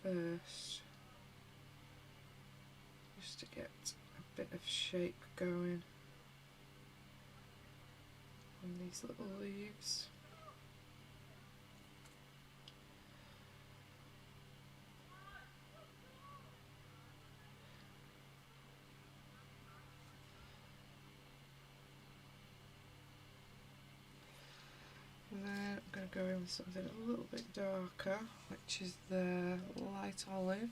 first, just to get a bit of shape going on these little leaves. And then I'm going to go in with something a little bit darker, which is the light olive.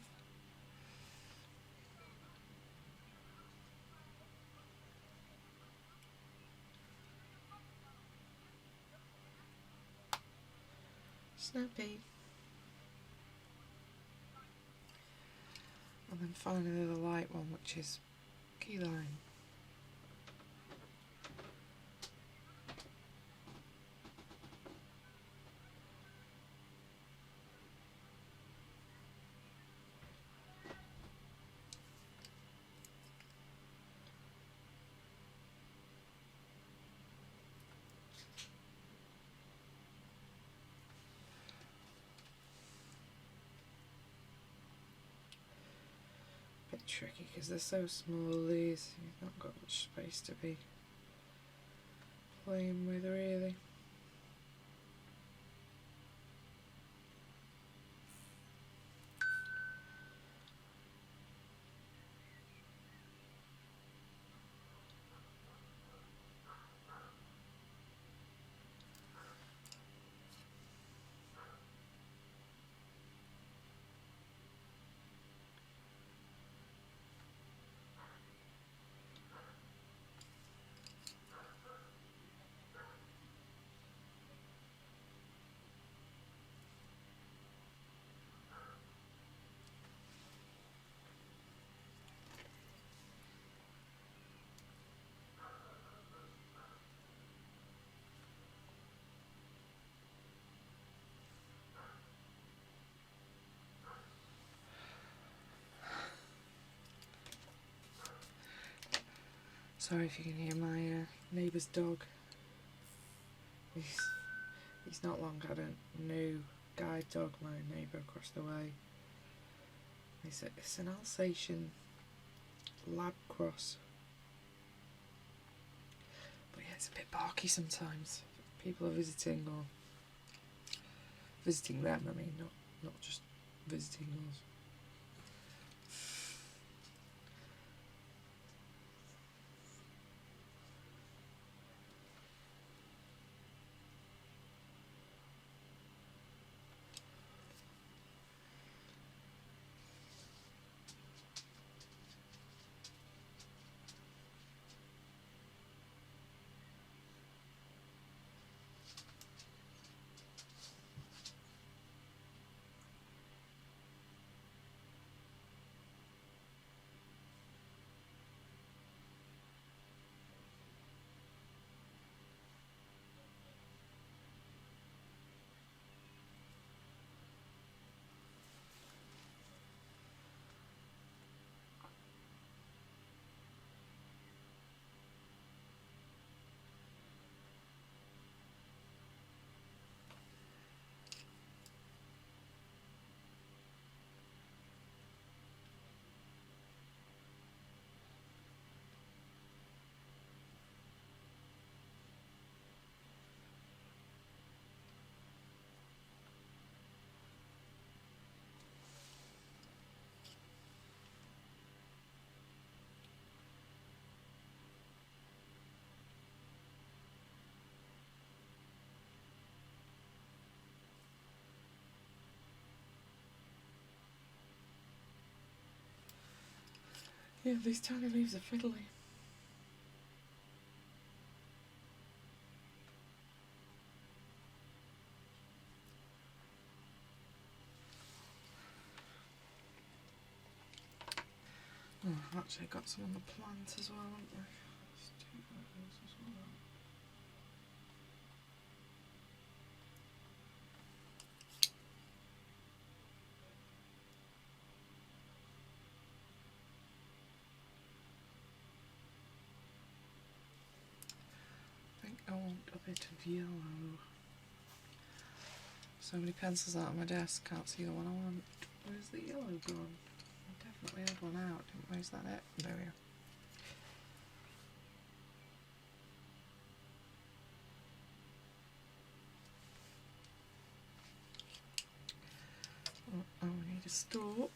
Snappy. And then finally the light one, which is key lime. Bit tricky because they're so small, these, you've not got much space to be playing with really. Sorry if you can hear my neighbour's dog. He's not long had a new guide dog, my neighbour across the way. It's an Alsatian lab cross. But yeah, it's a bit barky sometimes. People are visiting, or visiting them, I mean, not just visiting us. Yeah, these tiny leaves are fiddly. Oh, I've actually got some on the plant as well, haven't I? Let's do those as well. I think I want a bit of yellow. So many pencils out on my desk, can't see the one I want. Where's the yellow gone? I definitely had one out, didn't waste that it? There we are. Oh, we need a stalk.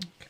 Okay.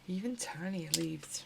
Even tinier leaves.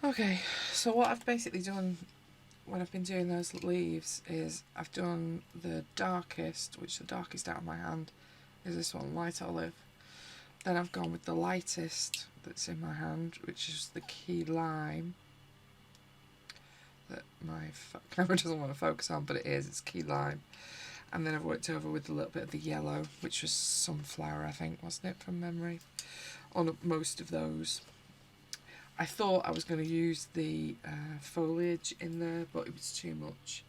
Okay, so what I've basically done when I've been doing those leaves is I've done the darkest, which the darkest out of my hand is this one, light olive. Then I've gone with the lightest that's in my hand, which is the key lime. That my camera doesn't want to focus on, but it is, it's key lime. And then I've worked over with a little bit of the yellow, which was sunflower, I think, wasn't it, from memory, on most of those. I thought I was going to use the foliage in there, but it was too much.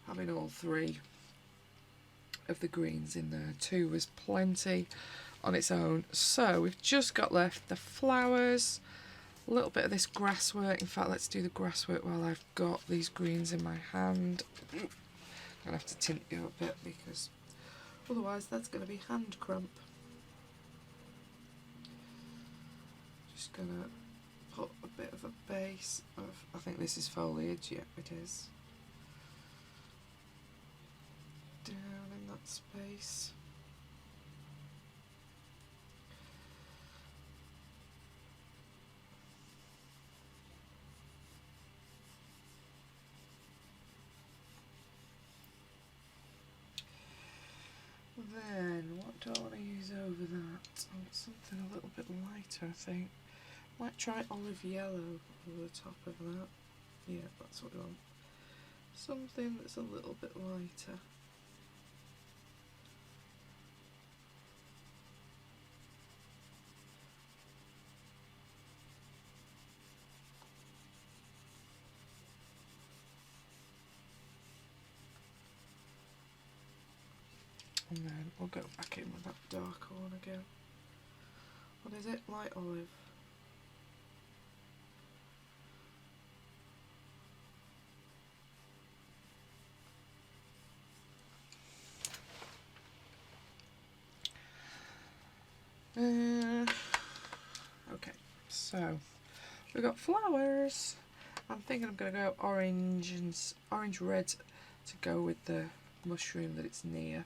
Having all three of the greens in there, 2 was plenty on its own. So we've just got left the flowers, a little bit of this grass work. In fact, let's do the grass work while I've got these greens in my hand. I'm gonna have to tint you a bit because otherwise that's gonna be hand crump. Just gonna put a bit of a base of, I think this is foliage, yeah it is, down in that space. Then, what do I want to use over that? I want something a little bit lighter, I think. Might try olive yellow over the top of that. Yeah, that's what we want. Something that's a little bit lighter. And then we'll go back in with that darker one again. What is it? Light olive. Okay, so we've got flowers. I'm thinking I'm going to go orange and orange red to go with the mushroom that it's near.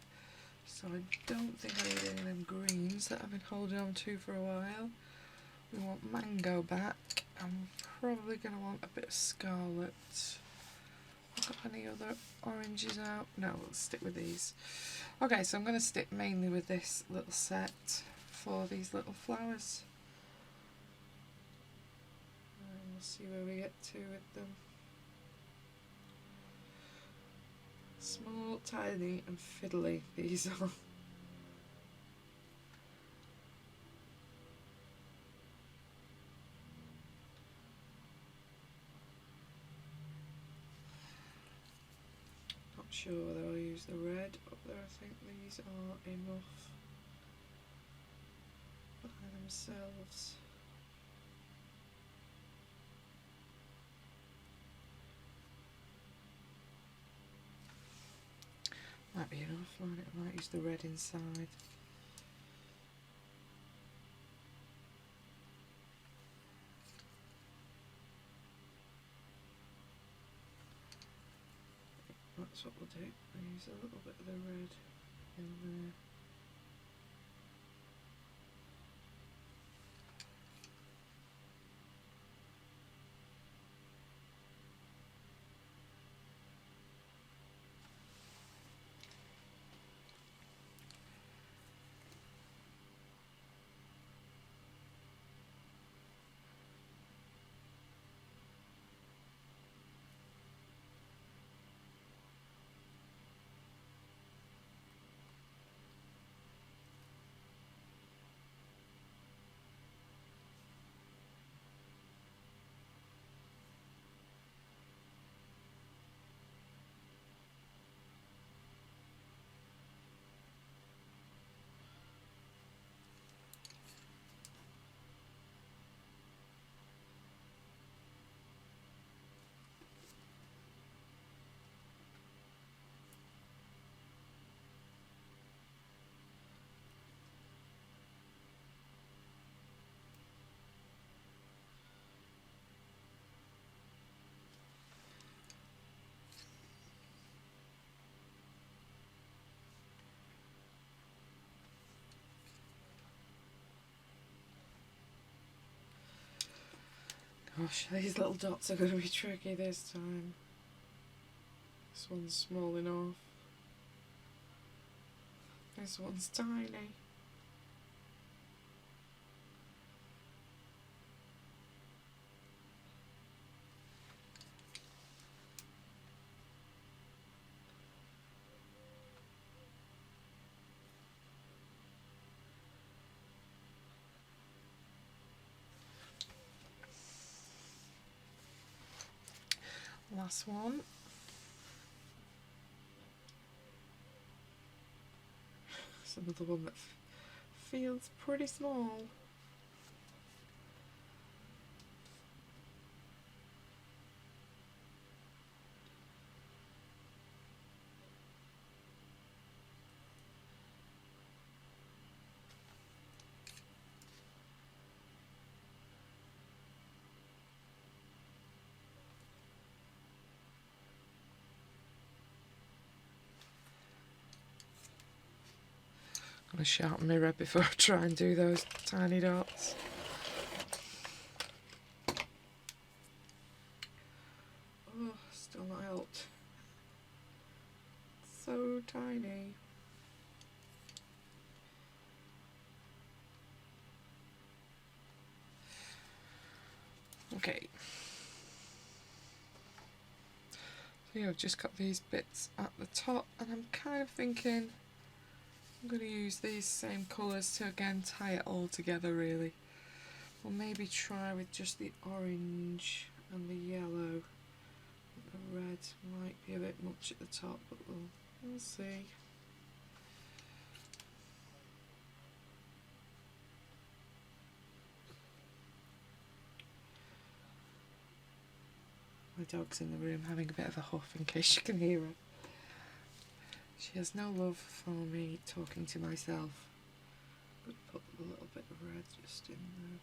So I don't think I need any of them greens that I've been holding on to for a while. We want mango back. I'm probably going to want a bit of scarlet. Got any other oranges out? No, we'll stick with these. Okay, so I'm going to stick mainly with this little set for these little flowers. And we'll see where we get to with them. Small, tiny and fiddly these are. Not sure whether I'll use the red up there. I think these are enough by themselves. Might be enough, I might use the red inside. That's what we'll do. I'll use a little bit of the red in there. Gosh, these little dots are going to be tricky this time. This one's small enough. This one's tiny. last one. It's another one that feels pretty small. I'm going to sharpen my red before I try and do those tiny dots. Oh, still not helped. So tiny. Okay. So yeah, I've just got these bits at the top, and I'm kind of thinking I'm going to use these same colours to again tie it all together really. Or maybe try with just the orange and the yellow. The red might be a bit much at the top, but we'll see. My dog's in the room having a bit of a huff in case you can hear her. She has no love for me talking to myself. But put a little bit of red just in there.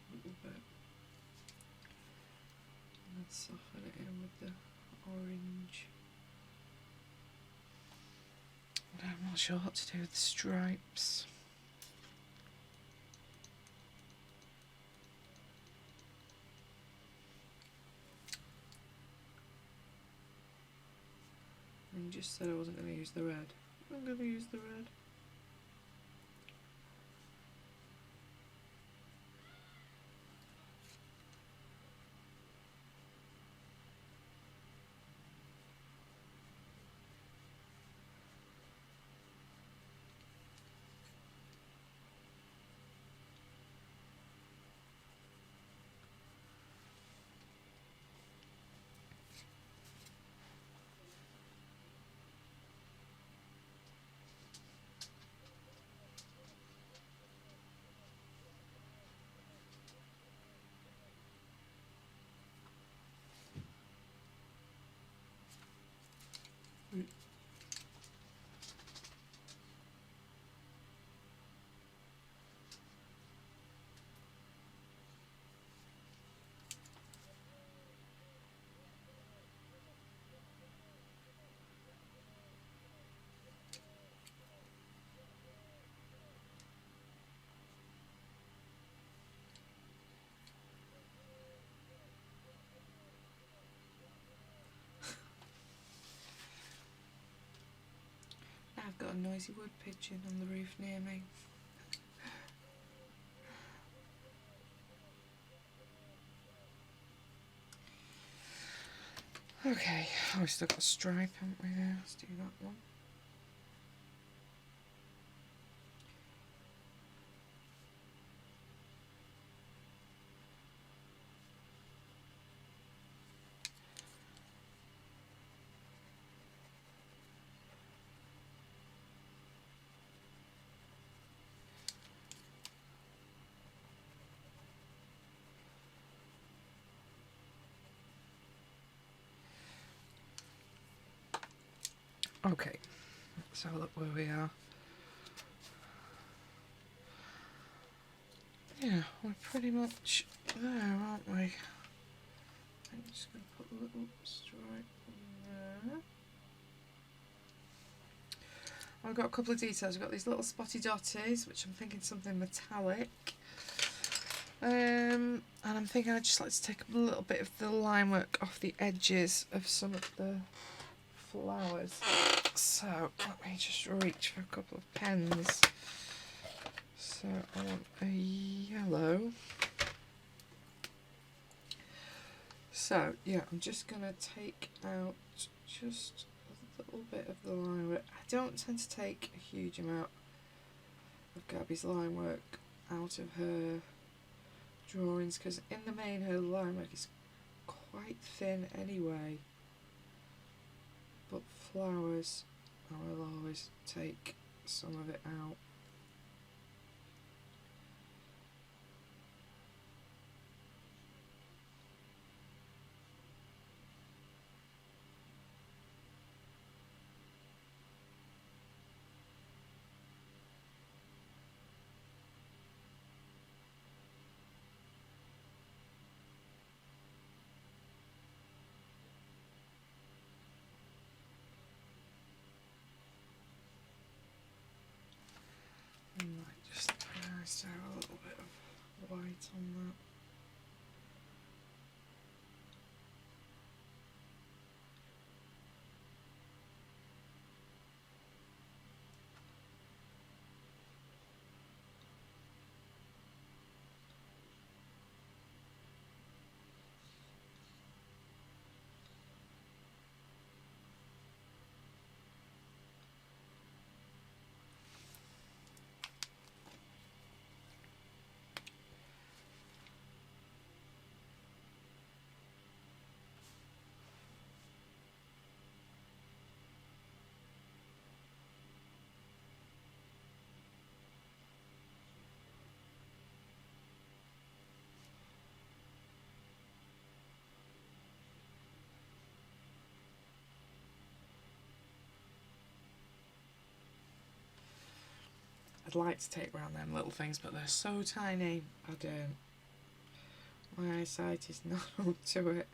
A little bit. And then soften it in with the orange. And I'm not sure what to do with the stripes. And you just said I wasn't going to use the red. I'm going to use the red. I've got a noisy wood pigeon on the roof near me. Okay, oh, we've still got a stripe, haven't we there? Let's do that one. Okay, let's have a look where we are. Yeah, we're pretty much there, aren't we? I'm just going to put a little stripe in there. I've got a couple of details. I've got these little spotty dotties, which I'm thinking something metallic. And I'm thinking I'd just like to take a little bit of the line work off the edges of some of the flowers. So let me just reach for a couple of pens. So I want a yellow. So yeah, I'm just going to take out just a little bit of the line work. I don't tend to take a huge amount of Gabi's line work out of her drawings because in the main her line work is quite thin anyway, but flowers, I will always take some of it out. I might just cast out a little bit of white on that. I'd like to take round them little things, but they're so tiny, I don't. My eyesight is not up to it.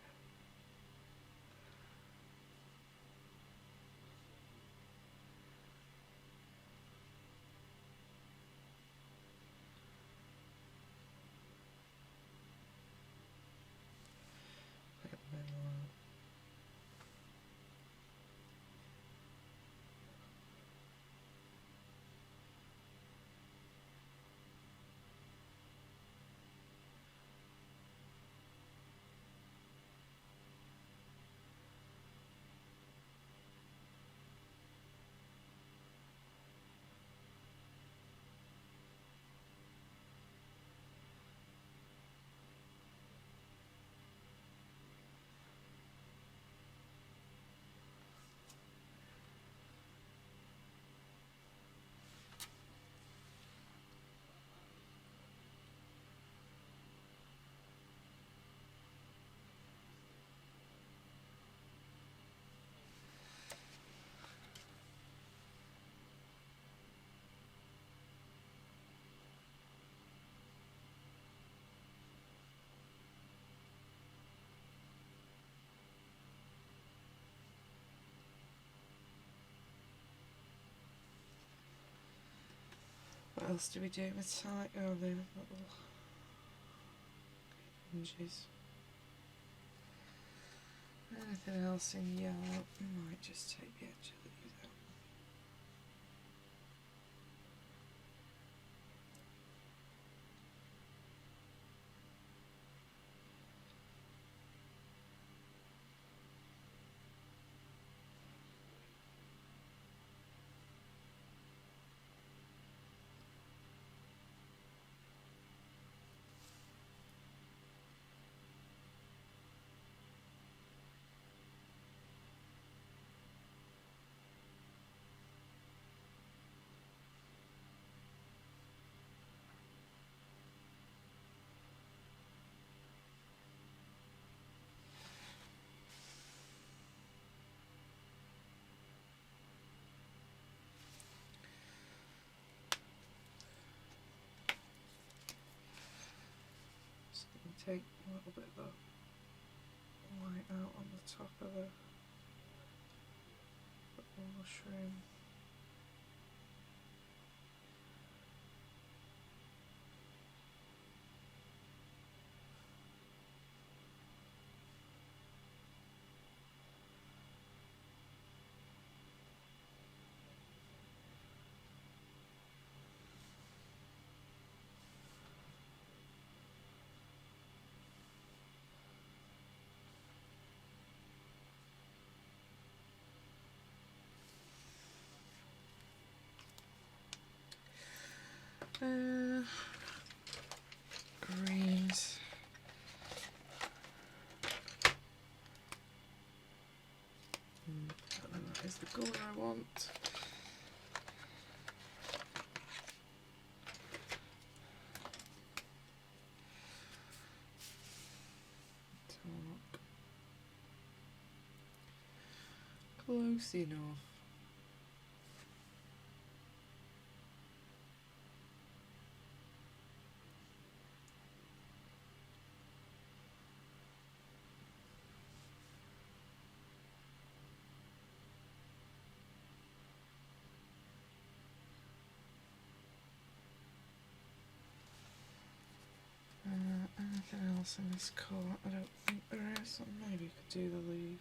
What else do we do with metallic? Oh, the little hinges. Anything else in yellow? I might just take the edge of these out. Take a little bit of the white out on the top of the mushroom. close enough. Anything else in this colour? I don't think there is. Or maybe you could do the leaves.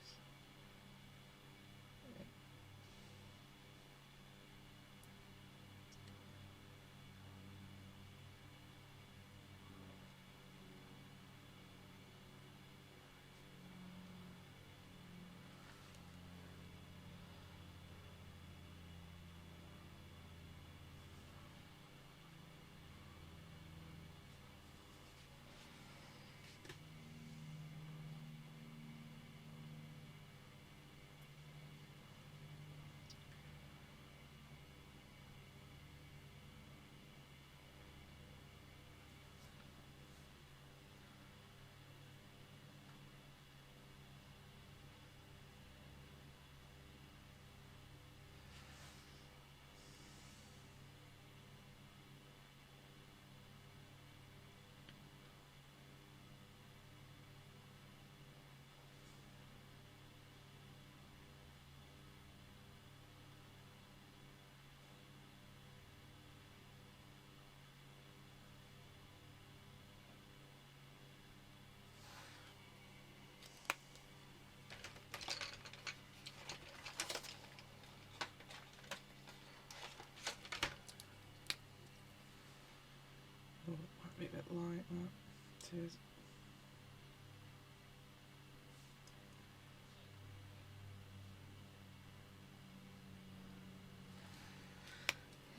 Oh, it might be a bit light, that. It is.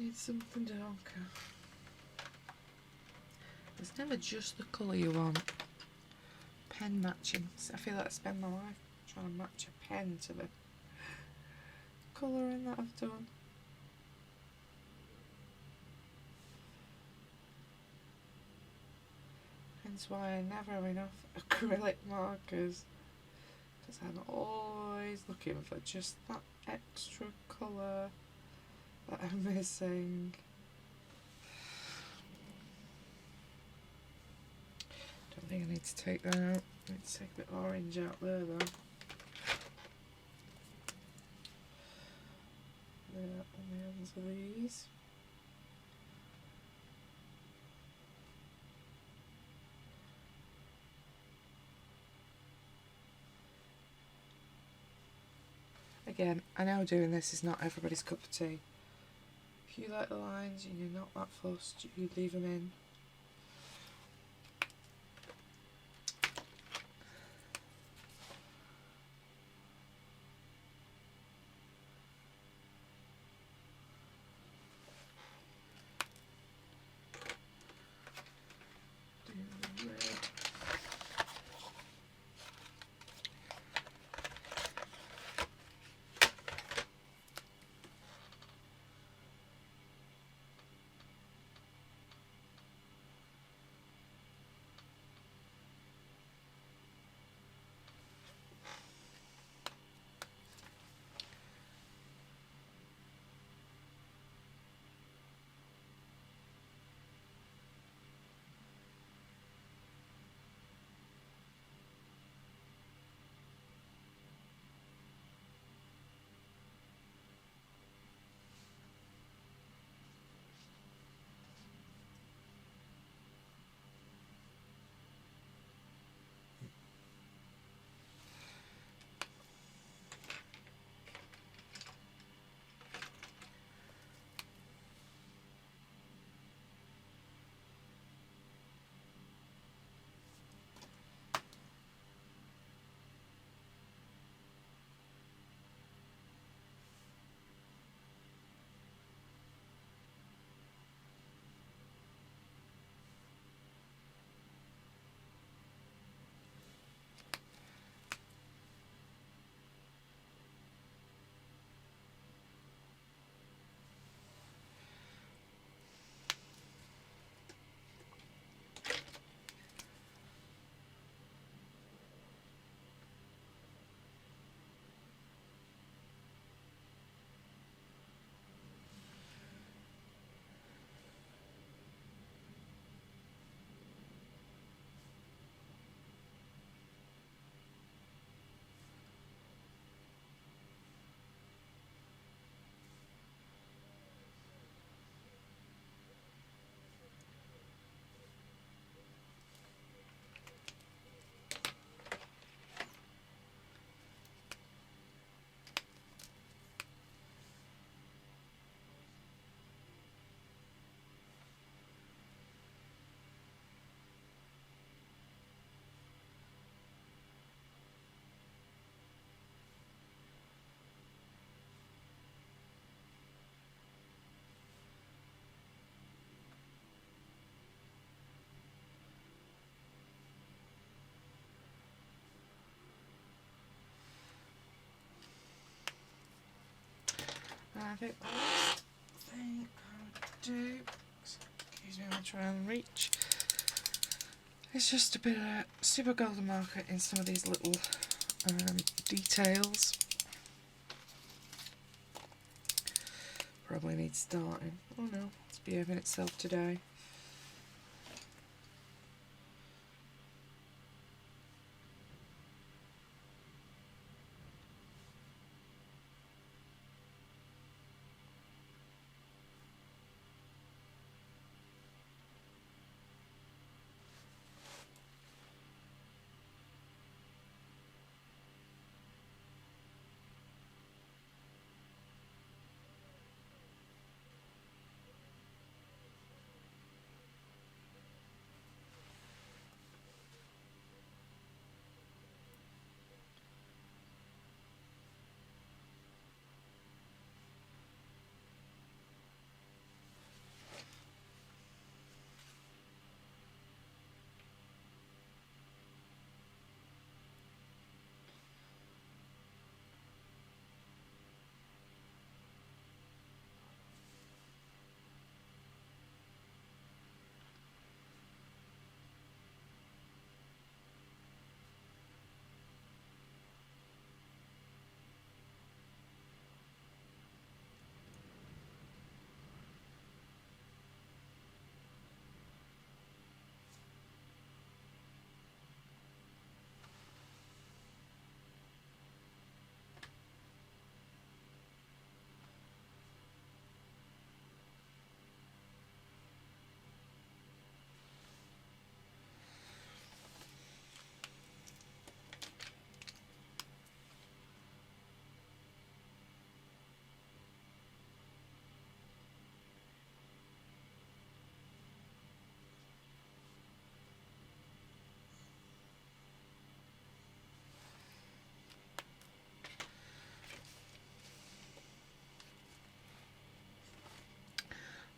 Need something darker. It's never just the colour you want. Pen matching. I feel like I spend my life trying to match a pen to the colouring that I've done. Hence why I never have enough acrylic markers, because I'm always looking for just that extra colour that I'm missing. Don't think I need to take that out. I need to take a bit of orange out there though. There on the ends of these. Again, I know doing this is not everybody's cup of tea. If you like the lines and you're not that fussed, you leave them in. Do red. I think the last thing I would do, excuse me, I'll try and reach, it's just a bit of super golden marker in some of these little details. Probably needs starting. Oh no, it's behaving itself today.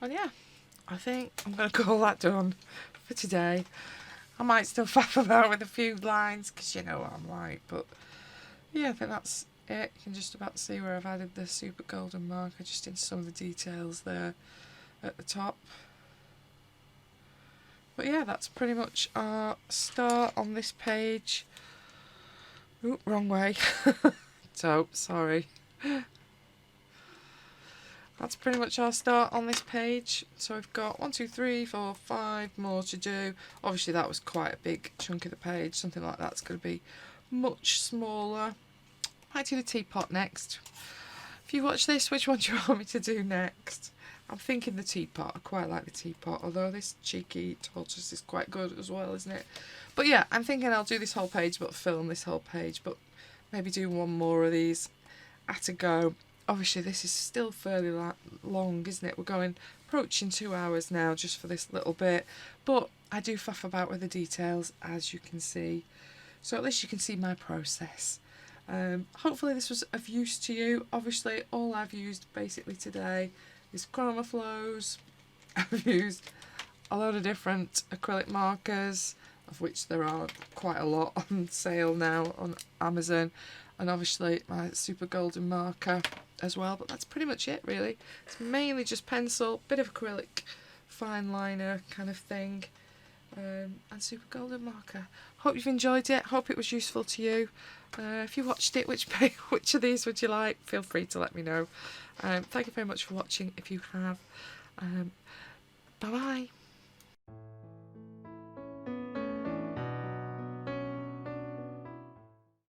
And yeah, I think I'm going to call that done for today. I might still faff about with a few lines because you know what I'm like, but yeah, I think that's it. You can just about see where I've added the super golden marker just in some of the details there at the top. But yeah, that's pretty much our start on this page. Oop, wrong way. So, sorry. That's pretty much our start on this page. So we've got 1, 2, 3, 4, 5 more to do. Obviously that was quite a big chunk of the page. Something like that's going to be much smaller. Might do the teapot next. If you watch this, which one do you want me to do next? I'm thinking the teapot. I quite like the teapot, although this cheeky tortoise is quite good as well, isn't it? But yeah, I'm thinking I'll do this whole page, but film this whole page, but maybe do one more of these at a go. Obviously this is still fairly long, isn't it? We're going approaching 2 hours now just for this little bit, but I do faff about with the details, as you can see, so at least you can see my process. Hopefully this was of use to you. Obviously all I've used basically today is Chromaflows. I've used a lot of different acrylic markers, of which there are quite a lot on sale now on Amazon, and obviously my super golden marker as well, but that's pretty much it really. It's mainly just pencil, bit of acrylic, fine liner kind of thing, and super golden marker. Hope you've enjoyed it, hope it was useful to you. If you watched it, which of these would you like? Feel free to let me know. Thank you very much for watching if you have. Bye bye.